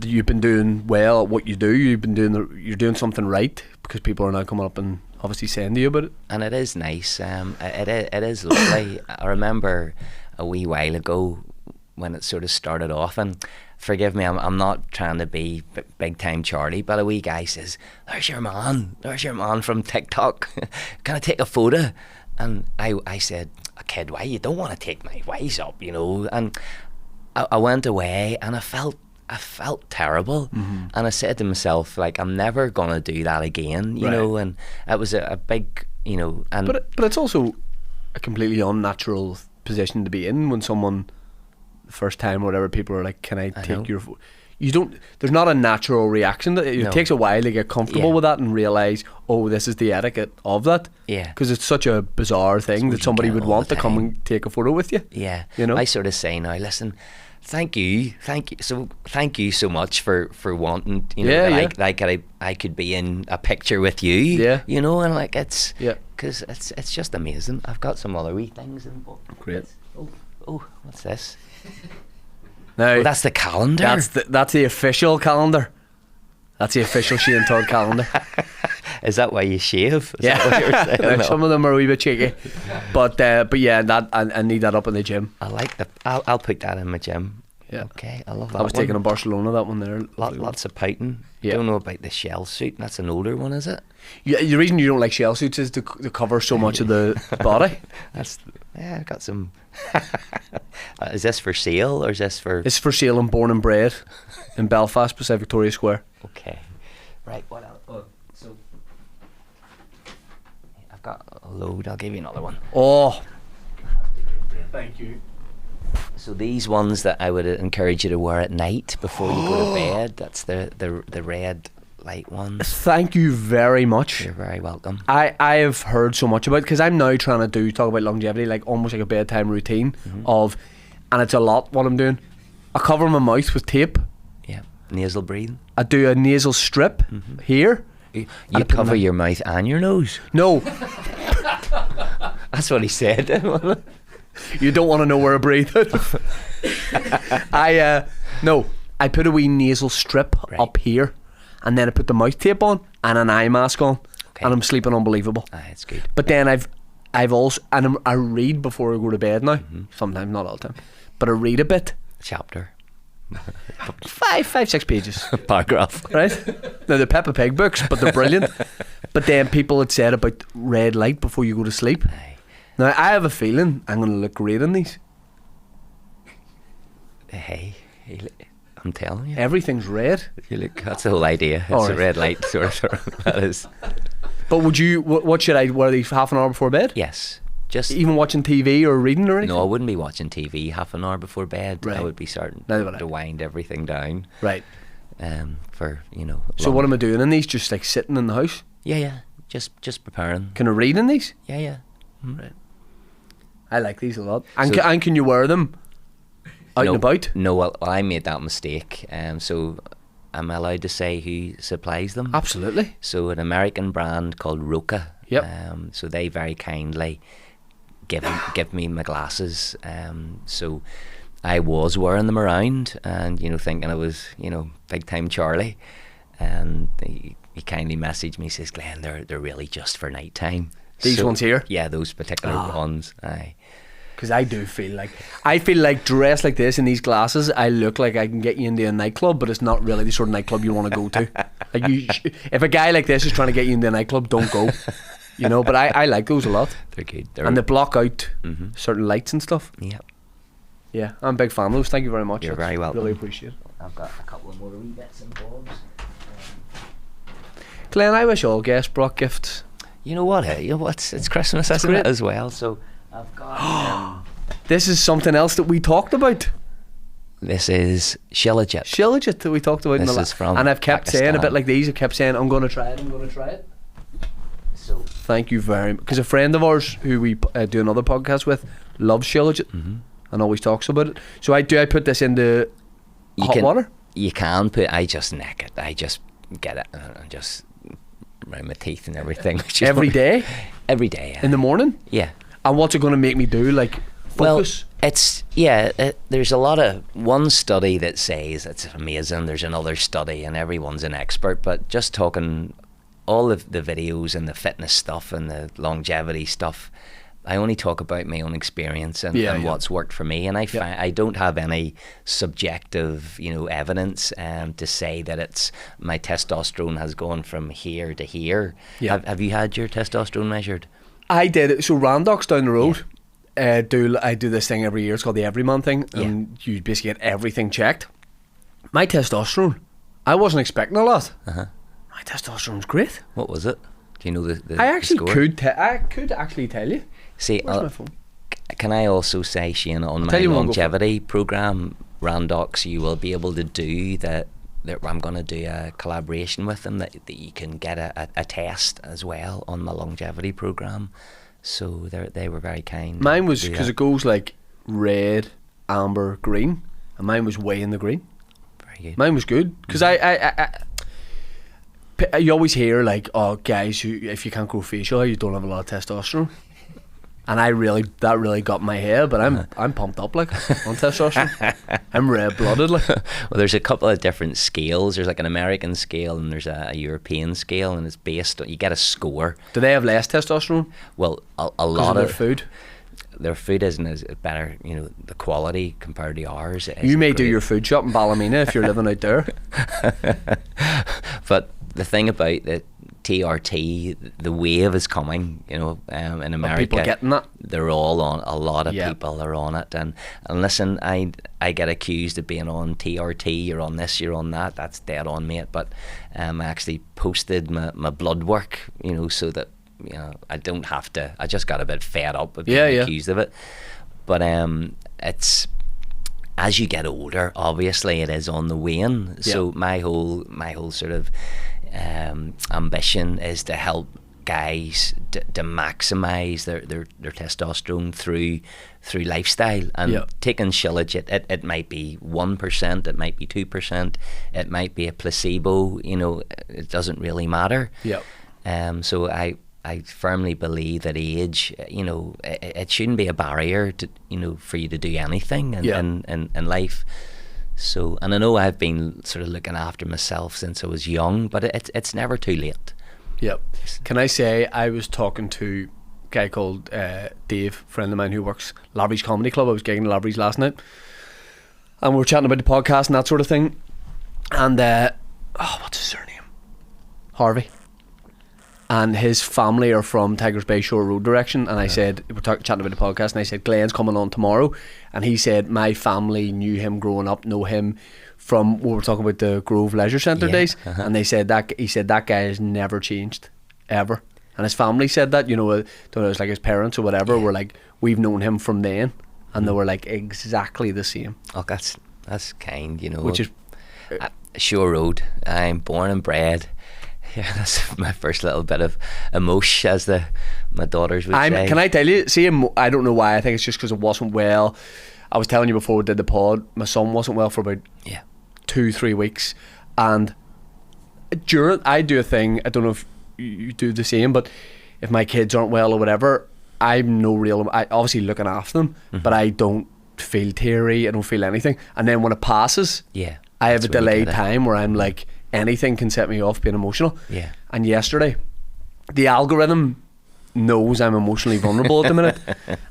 you've been doing well at what you do. You're doing something right, because people are now coming up and obviously saying to you about it. And it is nice. It is lovely. I remember a wee while ago when it sort of started off, and forgive me, I'm not trying to be big time Charlie, but a wee guy says, there's your man from TikTok. Can I take a photo? And I said, "Kid, why you don't want to take my wise up, you know?" And I went away, and I felt terrible, and I said to myself, like, I'm never gonna do that again, you know. And it was a big, you know, and but it's also a completely unnatural position to be in when someone, the first time or whatever, people are like, "Can I take your photo?" You don't. There's not a natural reaction. It takes a while to get comfortable with that and realize, oh, this is the etiquette of that. Yeah. Because it's such a bizarre thing that somebody would want to come and take a photo with you. Yeah. You know. I sort of say now, listen, thank you so much for wanting, you know, like I could be in a picture with you. Yeah. You know, and like it's because it's just amazing. I've got some other wee things in. Great. Oh, what's this? Now, Oh, that's the calendar. That's the official calendar. That's the official Shane Todd calendar. Is that why you shave? Is that what you were saying? No. Some of them are a wee bit cheeky, but yeah, that I need that up in the gym. I like that. I'll put that in my gym. Yeah. Okay, I love that. I was one. taking in Barcelona, that one there. Lots of pouting. Yeah. Don't know about the shell suit. That's an older one, is it? Yeah, the reason you don't like shell suits is to cover so much of the body. I've got some. Is this for sale or is this for? It's for sale and born and bred in Belfast, beside Victoria Square. Okay, right. What else? Oh, so I've got a load. I'll give you another one. Oh, thank you. So these ones that I would encourage you to wear at night before you go to bed. That's the red light ones. Thank you very much. You're very welcome. I have heard so much about it because I'm now trying to talk about longevity, like almost like a bedtime routine of, and it's a lot what I'm doing. I cover my mouth with tape. Yeah, nasal breathing. I do a nasal strip here. You And I put cover my- your mouth and your nose. No, That's what he said. you don't want to know where I breathe. No, I put a wee nasal strip Right. up here, and then I put the mouth tape on and an eye mask on, Okay. and I'm sleeping unbelievable. It's good. But then I've also, and I read before I go to bed now. Sometimes, not all the time, but I read a bit. Chapter. 6 pages. Paragraph. Right? Now they're Peppa Pig books, but they're brilliant. But then people had said about red light before you go to sleep. Aye. Now I have a feeling I'm going to look great in these. Hey, I'm telling you. Everything's red. You look, that's the whole idea. It's Alright. a red light sort of. That is. But would you? What should I wear these half an hour before bed? Yes. Just Even watching TV or reading or anything? no, I wouldn't be watching TV half an hour before bed. Right. I would be starting Neither would I. to wind everything down. Right. For So what am I doing in these? Just like sitting in the house? Yeah. Just preparing. Can I read in these? Yeah. Right. I like these a lot. And, So- and can you wear them out no, and about? No, well, I made that mistake. So am I allowed to say who supplies them? Absolutely. So an American brand called Roca. Yep. So they very kindly give me my glasses. So I was wearing them around, and thinking I was big time Charlie, and he kindly messaged me, says, Glenn, they're really just for night time. These ones here? Yeah, those particular Ah. ones. Aye. Because I feel like dressed like this in these glasses, I look like I can get you into a nightclub, but it's not really the sort of nightclub you want to go to. Like if a guy like this is trying to get you into a nightclub, don't go. But I like those a lot. They're good. And they block out Mhm. certain lights and stuff. Yeah. Yeah, I'm a big fan of those. Thank you very much. You're That's very welcome. Really appreciate it. I've got a couple of more wee bits and bobs. Glenn, I wish all guests brought gifts. You know what? It's Christmas, isn't great. it, as well? So I've got. This is something else that we talked about. This is Shilajit. Shilajit that we talked about in the This last. is from And I've kept saying a Pakistan. bit like these. I kept saying, I'm going to try it. I'm going to try it. So Thank you very much. Because a friend of ours who we do another podcast with loves Shilajit and always talks about it. So I put this into hot water? You can put. I just neck it. I just get it and just around my teeth and everything. Every day? Every day. Yeah. In the morning? Yeah. And what's it going to make me do? Like, focus? There's a lot of one study that says it's amazing. There's another study, and everyone's an expert. But just talking all of the videos and the fitness stuff and the longevity stuff, I only talk about my own experience and what's worked for me. And I find I don't have any subjective, evidence to say that it's my testosterone has gone from here to here. Yeah. Have you had your testosterone measured? I did it. So Randox down the road, I do this thing every year. It's called the Everyman thing, and you basically get everything checked. My testosterone, I wasn't expecting a lot. Uh-huh. My testosterone's great. What was it? Do you know the I actually score? could actually tell you. See, Where's my phone? can I also say, Shane, on tell my you what, I'll go for longevity program, Randox, you will be able to do that. I'm going to do a collaboration with them that you can get a test as well on my longevity program. So they were very kind. Mine was to do because that. it goes like red, amber, green, and mine was way in the green. Very good. Mine was good because you always hear like, oh, guys, if you can't grow facial hair, you don't have a lot of testosterone. And that really got in my head, but I'm pumped up like on testosterone. I'm red blooded like. Well, there's a couple of different scales. There's like an American scale and there's a European scale, and it's based on, you get a score. Do they have less testosterone? Well, a 'Cause lot of of their food. Their food isn't as better, the quality compared to ours. You may isn't do great. your food shop in Ballymena if you're living out there. But the thing about the TRT, the wave is coming, in America. People getting that. They're all on, a lot of Yeah. people are on it. And listen, I get accused of being on TRT, you're on this, you're on that, that's dead on, mate. But I actually posted my blood work, so that, I don't have to, I just got a bit fed up with being accused of it. But it's, as you get older, obviously it is on the wane. So my whole sort of ambition is to help guys to maximise their testosterone through lifestyle, and taking Shilajit, it might be 1%, it might be 2%, it might be a placebo, it doesn't really matter. So I firmly believe that age, it shouldn't be a barrier to, for you to do anything in life. So, and I know I've been sort of looking after myself since I was young, but it's never too late. Yep. Can I say, I was talking to a guy called Dave, a friend of mine who works Lavery's Comedy Club. I was gigging at Lavery's last night, and we were chatting about the podcast and that sort of thing. And what's his surname? Harvey. And his family are from Tigers Bay Shore Road direction. And I said, we're chatting about the podcast, and I said, Glenn's coming on tomorrow. And he said, my family knew him growing up, know him from, we were talking about the Grove Leisure Centre days. And he said that guy has never changed, ever. And his family said that, don't know, it was like his parents or whatever were like, we've known him from then. And they were like exactly the same. Oh, that's kind, Which is Shore Road. I'm born and bred. Yeah, that's my first little bit of emotion, as my daughters would say. Can I tell you, I don't know why, I think it's just because it wasn't well. I was telling you before we did the pod, my son wasn't well for about 2-3 weeks, and I do a thing, I don't know if you do the same, but if my kids aren't well or whatever, I'm obviously looking after them, but I don't feel teary, I don't feel anything. And then when it passes, I have a delayed time where I'm like, anything can set me off being emotional. And yesterday, the algorithm knows I'm emotionally vulnerable at the minute,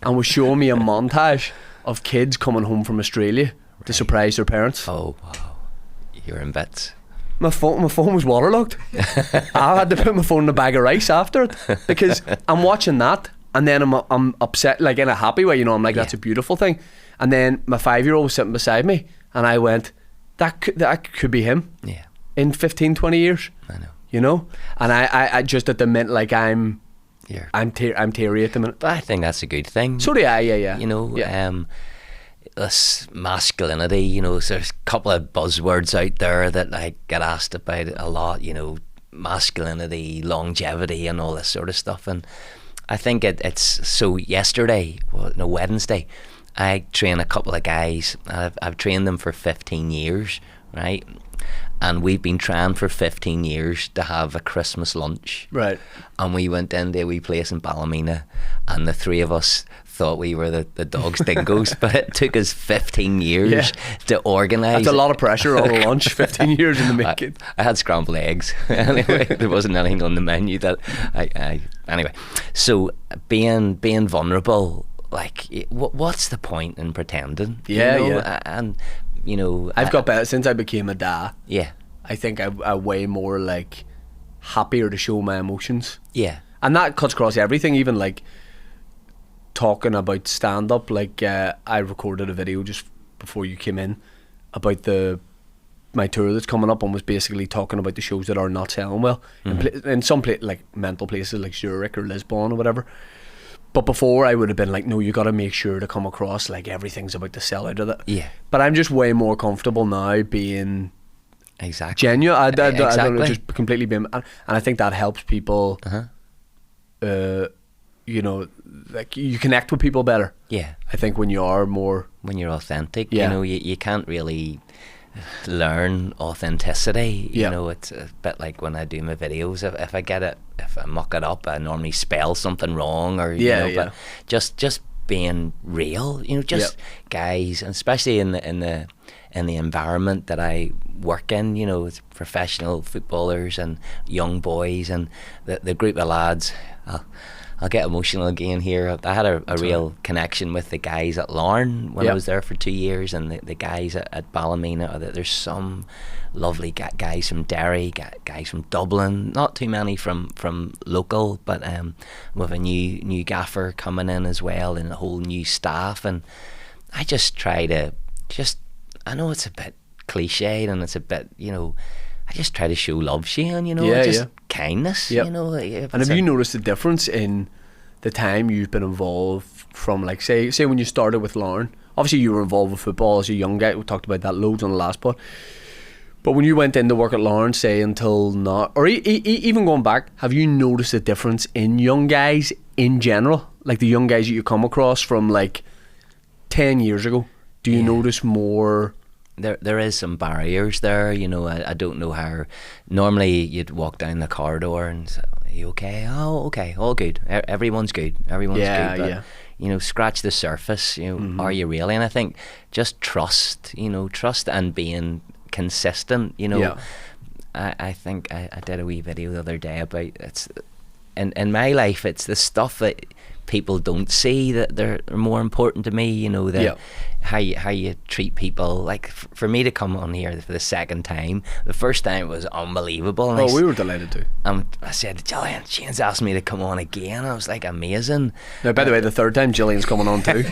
and was showing me a montage of kids coming home from Australia to surprise their parents. Oh wow, you're in bits. My phone was waterlogged. I had to put my phone in a bag of rice after it, because I'm watching that, and then I'm upset, like in a happy way, I'm like, that's a beautiful thing. And then my 5-year-old was sitting beside me, and I went, that could be him. In 15-20 years. I know. And I just at the minute, like I'm teary at the minute. But I think that's a good thing. So do I, this masculinity, so there's a couple of buzzwords out there that I get asked about a lot, masculinity, longevity and all this sort of stuff. And I think it's so Wednesday, I train a couple of guys. I've trained them for 15 years, right? And we've been trying for 15 years to have a Christmas lunch. Right. And we went in to a wee place in Ballymena, and the three of us thought we were the dog's dingoes, but it took us 15 years to organise. That's a lot of pressure on a lunch, 15 years in the making. I had scrambled eggs. Anyway, there wasn't anything on the menu that anyway. So being vulnerable, like, what's the point in pretending? And I've got better since I became a dad. I think I way more like happier to show my emotions. And that cuts across everything, even like talking about stand up. Like I recorded a video just before you came in about my tour that's coming up, and was basically talking about the shows that are not selling well in some like mental places like Zurich or Lisbon or whatever. But before, I would have been like, no, you got to make sure to come across like everything's about to sell out of it. But I'm just way more comfortable now being genuine. I don't know, just completely being, and I think that helps people. Like you connect with people better. I think when you're authentic, you can't really learn authenticity. It's a bit like when I do my videos. If I muck it up, I normally spell something wrong, or but just being real. Guys, and especially in the environment that I work in, it's professional footballers and young boys, and the group of lads. I'll get emotional again here. I had a real connection with the guys at Larne when I was there for 2 years, and the guys at Ballymena. There's some lovely guys from Derry, guys from Dublin, not too many from local, but with a new gaffer coming in as well, and a whole new staff. And I just try to I know it's a bit cliched, and it's a bit, I just try to show love, Shane, kindness, And have you noticed the difference in the time you've been involved from, like, say when you started with Lauren? Obviously you were involved with football as a young guy, we talked about that loads on the last pod, But when you went into work at Lawrence, say until now, or even going back, have you noticed a difference in young guys in general? Like the young guys that you come across from like 10 years ago? Do you notice more? There is some barriers there, you know. I don't know how. Normally you'd walk down the corridor and say, are you okay? Oh, okay, all good. Everyone's good. Everyone's good. But, you know, scratch the surface. You know, are you really? And I think just trust. You know, trust and being consistent. You know, I think I did a wee video the other day about it's in my life. It's the stuff that people don't see that they're more important to me. You know, that how you treat people. Like for me to come on here for the second time, the first time was unbelievable. And we were delighted to. I said, Gillian, Jane's asked me to come on again. I was like, amazing. Now, by the way, the third time Gillian's coming on too.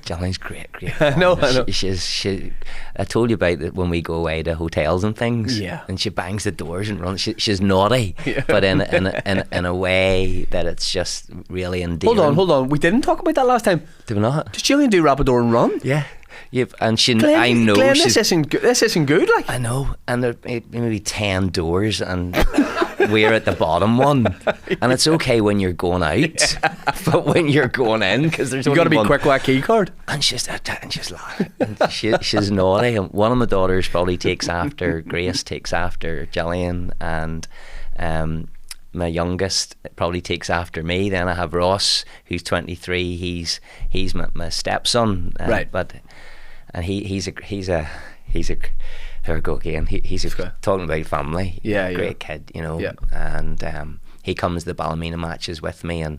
Gillian's great. I know. I told you about that when we go away to hotels and things. Yeah. And she bangs the doors and runs. She's naughty, but in a way that it's just really endearing. Hold on. We didn't talk about that last time. Did we not? Does Gillian do Rabador and run? Yeah. Yep. And Glenn, I know Glenn, this isn't good. Like I know, and there may be 10 doors, and we're at the bottom one, and it's okay when you're going out, but when you're going in, because there's you got to be quick with a key card. And she's laughing. And she's naughty. And one of my daughters probably takes after Grace, takes after Gillian, and my youngest probably takes after me. Then I have Ross, who's 23. He's my stepson, right? And he's a there we go again. He's talking about family. Great kid, you know. And he comes to the Ballymena matches with me, and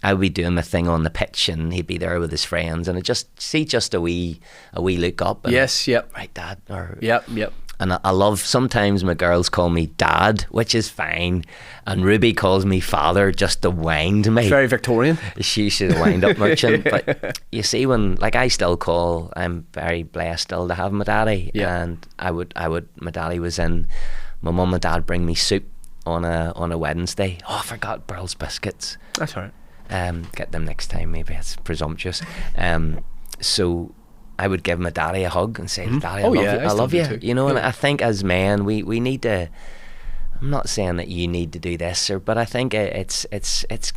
I would be doing my thing on the pitch, and he'd be there with his friends, and I just a wee look up. And, right, Dad. Or, And I love, sometimes my girls call me Dad, which is fine, and Ruby calls me Father just to wind me. Very Victorian. She's a wind-up merchant. But you see, when, like, I'm very blessed still to have my daddy, and my daddy was in, my mum and dad bring me soup on a Wednesday. Oh, I forgot Burl's biscuits. That's all right. Get them next time, maybe. It's presumptuous. So I would give my daddy a hug and say, Daddy, I love you. You know, and I think as men, we need to, I'm not saying that you need to do this, but I think it's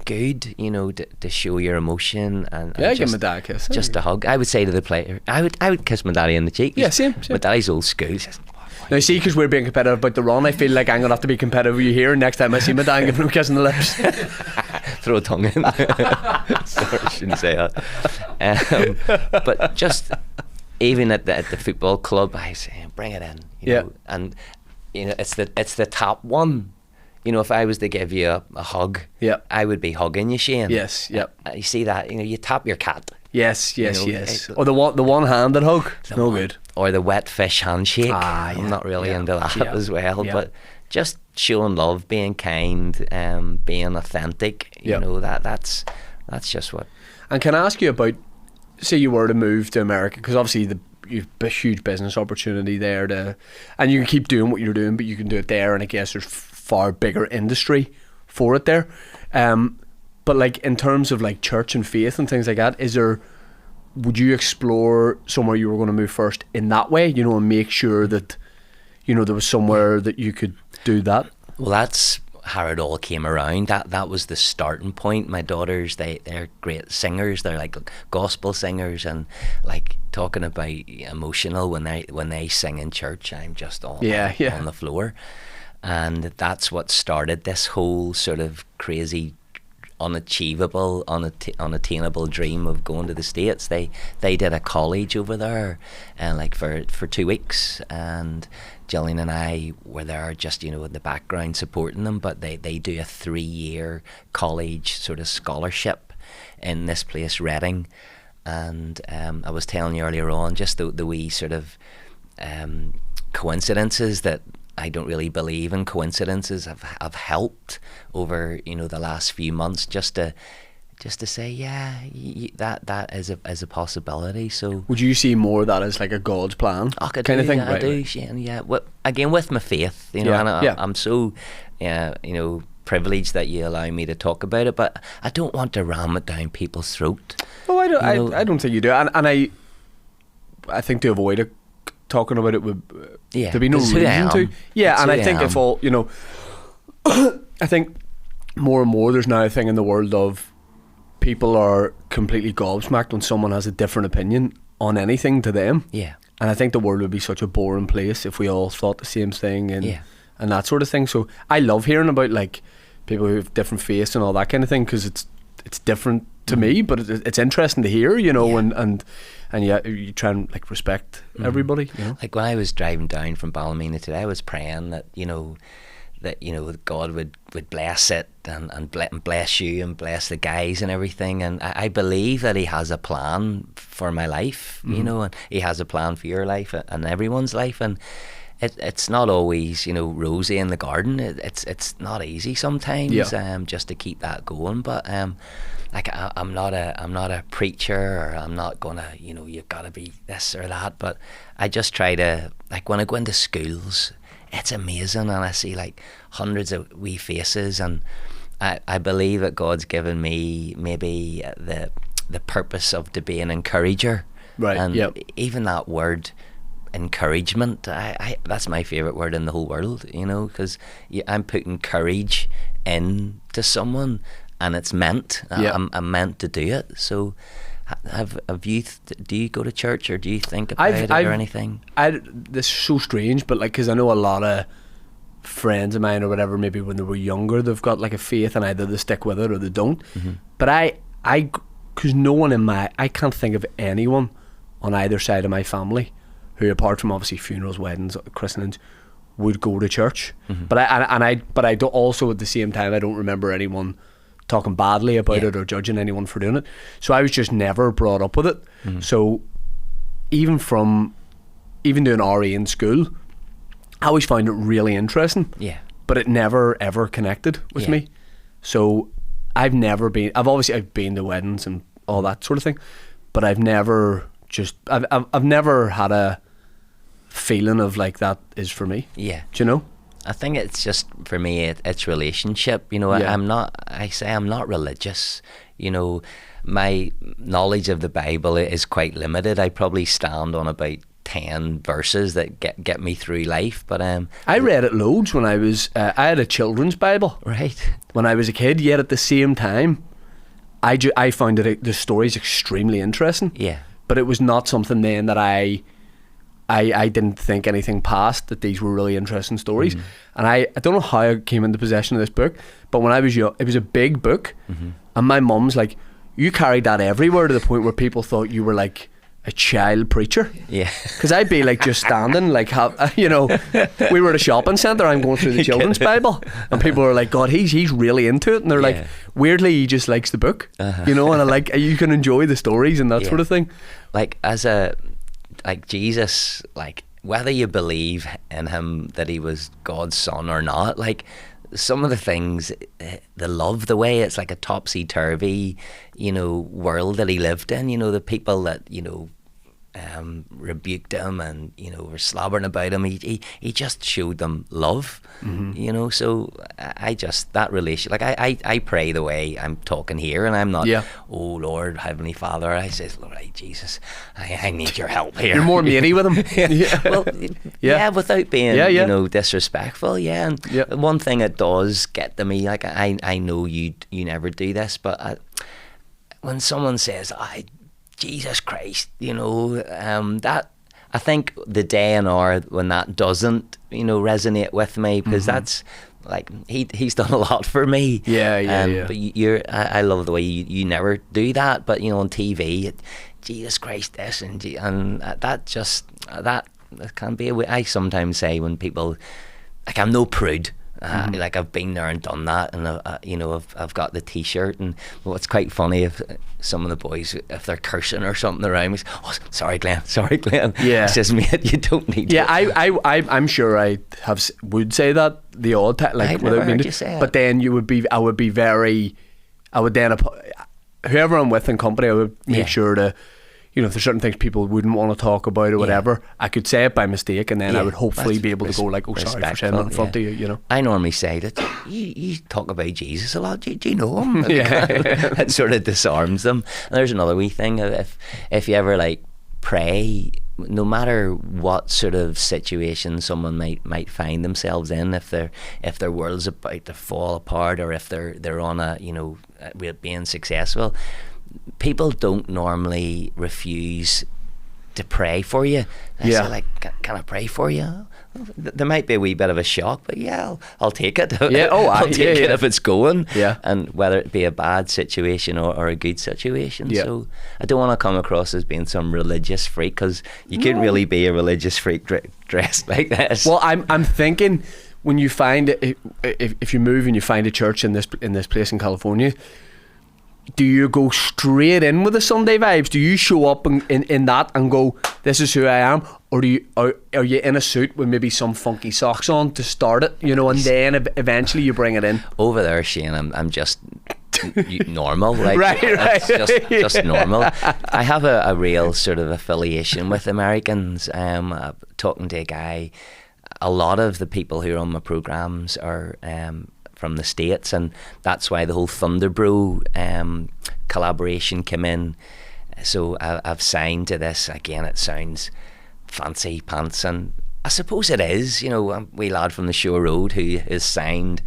good, you know, to show your emotion and give my dad a kiss. Just a hug. I would say to the player, I would kiss my daddy in the cheek. Yeah, same. My daddy's old school. He says, now see, because we're being competitive about the run, I feel like I'm going to have to be competitive with you here. Next time I see my dad, give him a kiss on the lips. Throw a tongue in. Sorry, I shouldn't say that. But just even at the football club, I say, bring it in. You know, and you know, it's the top one. You know, if I was to give you a hug, I would be hugging you, Shane. Yes, You see that? You know, you tap your cat. Yes. Or the one-handed hug. It's no good. Or the wet fish handshake. I'm not really into that as well. But just showing love, being kind, being authentic. You know, that's just what. And can I ask you about, say you were to move to America, because obviously you've a huge business opportunity there and you can keep doing what you're doing, but you can do it there, and I guess there's far bigger industry for it there. But like in terms of like church and faith and things like that, would you explore somewhere you were going to move first in that way, you know, and make sure that, you know, there was somewhere that you could do that? Well, that's how it all came around. That was the starting point. My daughters, they're great singers. They're like gospel singers, and like talking about emotional when they sing in church, I'm just on the floor. And that's what started this whole sort of crazy, unachievable, unattainable dream of going to the States. They did a college over there, and like for 2 weeks, and Gillian and I were there just, you know, in the background supporting them, but they do a 3-year college sort of scholarship in this place, Reading. And I was telling you earlier on, just the wee sort of coincidences that I don't really believe in. Coincidences have helped over, you know, the last few months just to say, that is a possibility. So would you see more of that as like a God's plan kind of thing? I do, Shane. Yeah. Again, with my faith, you know, and I'm so, you know, privileged that you allow me to talk about it, but I don't want to ram it down people's throat. Oh, I don't think you do, and I think to avoid talking about it would Yeah, there'd be no 'cause who I reason to. am. Yeah, It's and who I I think am. if all I think more and more there's now a thing in the world of people are completely gobsmacked when someone has a different opinion on anything to them. Yeah. And I think the world would be such a boring place if we all thought the same thing and Yeah. and that sort of thing. So I love hearing about like people who have different faiths and all that kind of thing, because it's different to me, but it's interesting to hear, you know. Yeah. And yeah, you try and like respect everybody, you know. Like when I was driving down from Ballymena today, I was praying that God would bless it and bless you and bless the guys and everything. And I believe that He has a plan for my life, you know, and He has a plan for your life and everyone's life. And it's not always, you know, rosy in the garden. It's not easy sometimes, just to keep that going. But like I'm not a preacher, or I'm not gonna, you know, you've got to be this or that. But I just try to, like when I go into schools, it's amazing, and I see like hundreds of wee faces, and I believe that God's given me maybe the purpose of to be an encourager. Right. And yep. even that word encouragement, I that's my favorite word in the whole world, you know, because I'm putting courage into someone, and it's meant. Yep. I'm meant to do it. So have you do you go to church, or do you think about it or anything? This is so strange, but like, because I know a lot of friends of mine or whatever, maybe when they were younger, they've got like a faith, and either they stick with it or they don't. But I because no one I can't think of anyone on either side of my family who, apart from obviously funerals, weddings, christenings, would go to church. But I don't, also at the same time, I don't remember anyone talking badly about it or judging anyone for doing it. So I was just never brought up with it. So even doing RE in school, I always found it really interesting. Yeah. But it never ever connected with me. So I've been to weddings and all that sort of thing, but I've never had a feeling of like that is for me. Yeah. Do you know? I think it's just, for me, it's relationship. You know, I'm not religious. You know, my knowledge of the Bible is quite limited. I probably stand on about 10 verses that get me through life. But I read it loads when I was, I had a children's Bible. Right. When I was a kid, yet at the same time, I found the stories extremely interesting. Yeah. But it was not something then that I didn't think anything past, that these were really interesting stories. And I don't know how I came into possession of this book, but when I was young, it was a big book, and my mum's like, you carried that everywhere, to the point where people thought you were like a child preacher. Yeah. Because I'd be like just standing, like, you know, we were at a shopping centre, I'm going through the children's Bible, and people were like, God, he's really into it. And they're like, weirdly, he just likes the book, you know, and you can enjoy the stories and that sort of thing. Like, like Jesus, like, whether you believe in him that he was God's son or not, like, some of the things, the love, the way it's like a topsy-turvy, you know, world that he lived in, you know, the people that, you know, rebuked him and, you know, were slobbering about him, he just showed them love, you know. So I just, that relation, like I pray the way I'm talking here, and I'm not, oh Lord, Heavenly Father, I says, Lord, Jesus, I need your help here. You're more matey with him. Well, without being, you know, disrespectful, and one thing that does get to me, like, I know you never do this, but when someone says, Jesus Christ, you know, that, I think the day and hour when that doesn't, you know, resonate with me, because that's like, he's done a lot for me. But I love the way you never do that, but, you know, on TV, Jesus Christ this, and that just, that can be a way. I sometimes say when people, like, I'm no prude. Like, I've been there and done that, and you know, I've got the T-shirt, and it's quite funny if some of the boys, if they're cursing or something around me, oh, sorry Glenn, yeah, says, mate, you don't need to. I'm sure I would say that the odd time, like, without meaning to, but then I would then, whoever I'm with in company, I would make sure to, you know, if there's certain things people wouldn't want to talk about or whatever, I could say it by mistake, and then I would hopefully be able to go like, oh, sorry for saying that in front of you, you know. I normally say that you talk about Jesus a lot. Do you know him? It sort of disarms them. And there's another wee thing, if you ever, like, pray, no matter what sort of situation someone might find themselves in, if their world's about to fall apart, or if they're on a, being successful, people don't normally refuse to pray for you. They say, like, can I pray for you? There might be a wee bit of a shock, but I'll take it. Yeah, I'll take it if it's going. Yeah. And whether it be a bad situation or a good situation. Yeah. So I don't want to come across as being some religious freak, because you couldn't really be a religious freak dressed like this. Well, I'm thinking, when you find if you move and you find a church in this place in California, do you go straight in with the Sunday vibes? Do you show up in that and go, this is who I am? Or are you in a suit with maybe some funky socks on to start it, and then eventually you bring it in? Over there, Shane, I'm just normal. Like, right. It's just normal. I have a real sort of affiliation with Americans. Talking to a guy, a lot of the people who are on my programs are from the States, and that's why the whole Thunderbro collaboration came in. So I've signed to this. Again, it sounds fancy pants, and I suppose it is. A wee lad from the Shore Road who is signed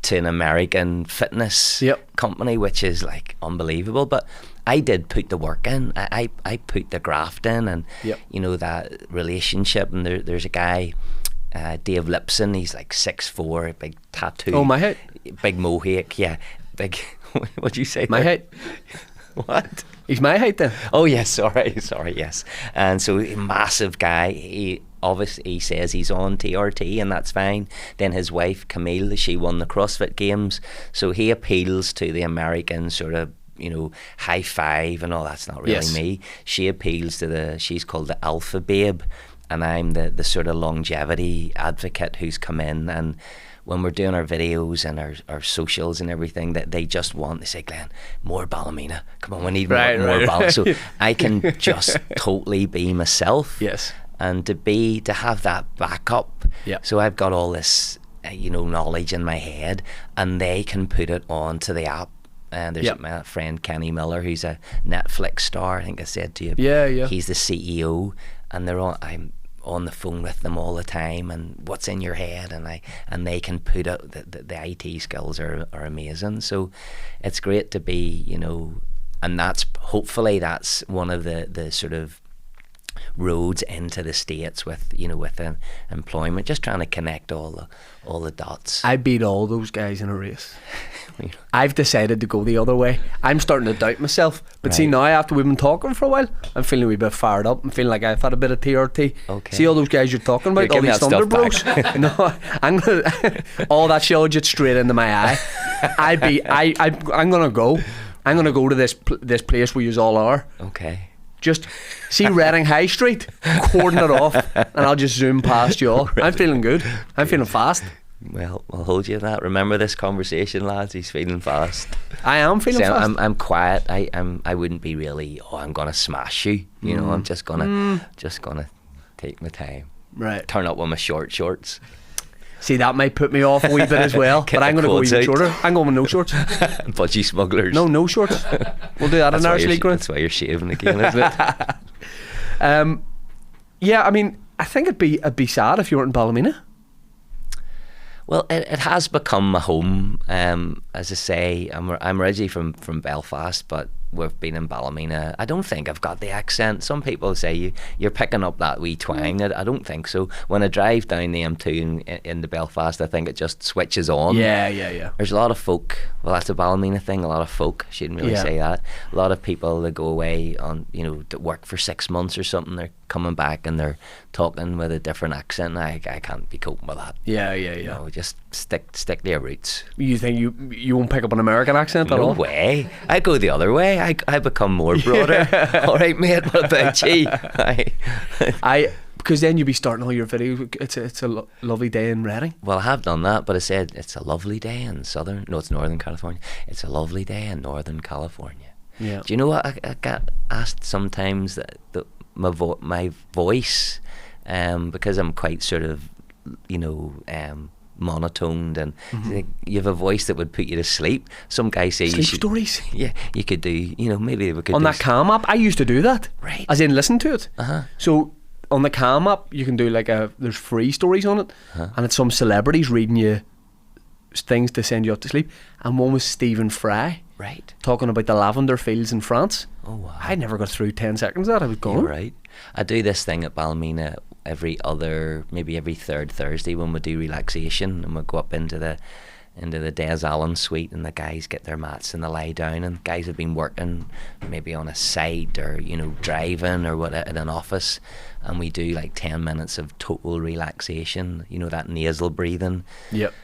to an American fitness company, which is like unbelievable. But I did put the work in. I put the graft in, and that relationship. And there's a guy, Dave Lipson. He's like 6'4", big tattoo. Oh, my height. Big mohawk. Yeah, big. What'd you say? My height. What? He's my height then. Oh yes, sorry, yes. And so, massive guy. He obviously says he's on TRT, and that's fine. Then his wife Camille, she won the CrossFit Games, so he appeals to the American sort of, high five and all. That's not really me. She appeals to she's called the Alpha Babe, and I'm the sort of longevity advocate who's come in. And when we're doing our videos and our socials and everything, that they just want, they say, Glenn, more Ballymena. Come on, we need more Ballymena. So I can just totally be myself. Yes. And to have that backup. Yeah. So I've got all this, knowledge in my head, and they can put it onto the app. And there's my friend Kenny Miller, who's a Netflix star. I think I said to you. Yeah. He's the CEO, and I'm on the phone with them all the time, and what's in your head, and they can put out the IT skills are amazing. So it's great to be, and hopefully that's one of the sort of roads into the States with employment, just trying to connect all the dots. I beat all those guys in a race. I've decided to go the other way. I'm starting to doubt myself, but see, now after we've been talking for a while, I'm feeling a wee bit fired up. I'm feeling like I've had a bit of TRT. Okay. See all those guys you're talking about, all these Thunder Bros. No, I'm gonna all that shall just straight into my eye. I'm gonna go. I'm gonna go to this place where you all are. Okay. Just see Reading High Street, cordon it off, and I'll just zoom past you all. I'm feeling good. I'm feeling fast. Well, I'll hold you to that. Remember this conversation, lads. He's feeling fast. I am feeling fast. I'm quiet. I wouldn't be really. I'm gonna smash you. I'm just gonna take my time. Right. Turn up with my shorts. See, that might put me off a wee bit as well. But I'm going to go even shorter. I'm going with no shorts. Budgie smugglers. No shorts. We'll do that in our league round. That's why you're shaving again, isn't it? Yeah, I mean, I think it'd be sad if you weren't in Ballymena. Well, it has become a home. As I say, I'm originally from Belfast, but we've been in Ballymena. I don't think I've got the accent. Some people say you're picking up that wee twang. I don't think so. When I drive down the M2 into Belfast, I think it just switches on. Yeah. There's a lot of folk. Well, that's a Ballymena thing. A lot of folk. I shouldn't really say that. A lot of people that go away on, that work for 6 months or something. They're coming back and they're talking with a different accent. I can't be coping with that. Yeah. Just stick to your roots. You think you won't pick up an American accent at all? No way. I go the other way. I become more broader. All right, mate. What about you? Because then you'll be starting all your videos. It's a lovely day in Reading. Well, I have done that, but I said it's a lovely day in it's Northern California. It's a lovely day in Northern California. Yeah. Do you know what I get asked sometimes that my voice, because I'm quite sort of, monotoned, and like, you have a voice that would put you to sleep. Some guys say you Sleep should. stories. Yeah, you could do. You know, maybe we could On do that Calm app, I used to do that. Right. As in listen to it. Uh-huh. So on the Calm app, you can do like there's free stories on it, and it's some celebrities reading you things to send you up to sleep. And one was Stephen Fry Right. talking about the lavender fields in France. Oh wow. I never got through 10 seconds of that. I was gone. You're right. I do this thing at Ballymena maybe every third Thursday when we do relaxation, and we go up into the Des Allen suite, and the guys get their mats and they lie down, and guys have been working maybe on a site or, you know, driving or what in an office, and we do like 10 minutes of total relaxation, you know, that nasal breathing. Yep.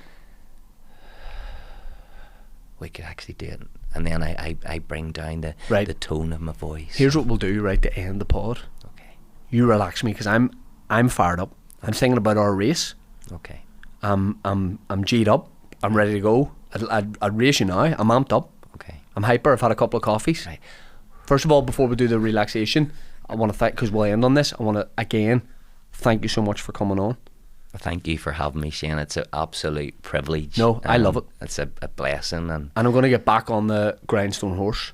We could actually do it, and then I bring down the tone of my voice. Here's what we'll do right to end the pod. Okay. You relax me, because I'm fired up. I'm thinking about our race. Okay. I'm G'd up. I'm ready to go. I'd race you now. I'm amped up. Okay. I'm hyper. I've had a couple of coffees. Right. First of all, before we do the relaxation, I want to thank, because we'll end on this, I want to again thank you so much for coming on. Thank you for having me, Shane. It's an absolute privilege. No, I love it. It's a blessing, and I'm going to get back on the grindstone horse,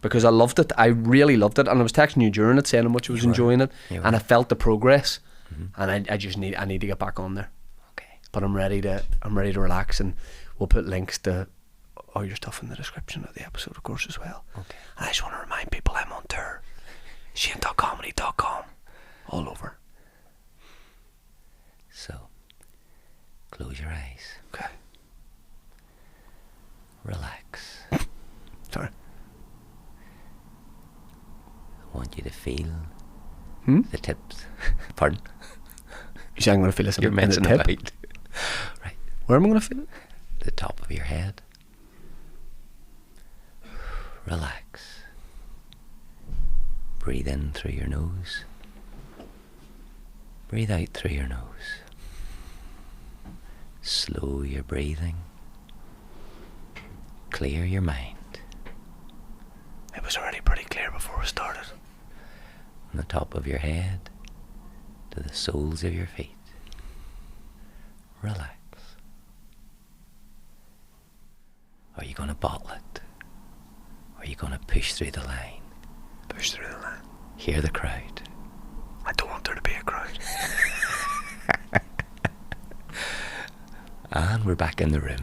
because I loved it. I really loved it, and I was texting you during it saying how much I was enjoying it, and I felt the progress, and I just need to get back on there. Okay. But I'm ready to relax, and we'll put links to all your stuff in the description of the episode, of course, as well. Okay. And I just want to remind people I'm on tour. Shane.comedy.com. All over. So, close your eyes. Okay. Relax. Sorry. I want you to feel Hmm? the tips. Pardon? You say I'm going to feel this You're in the mentioning tip? about. Right. Where am I going to feel it? The top of your head. Relax. Breathe in through your nose. Breathe out through your nose. Slow your breathing. Clear your mind. It was already pretty clear before we started. From the top of your head to the soles of your feet. Relax. Are you going to bottle it? Or are you going to push through the line? Push through the line. Hear the crowd. I don't want there to be a crowd. And we're back in the room.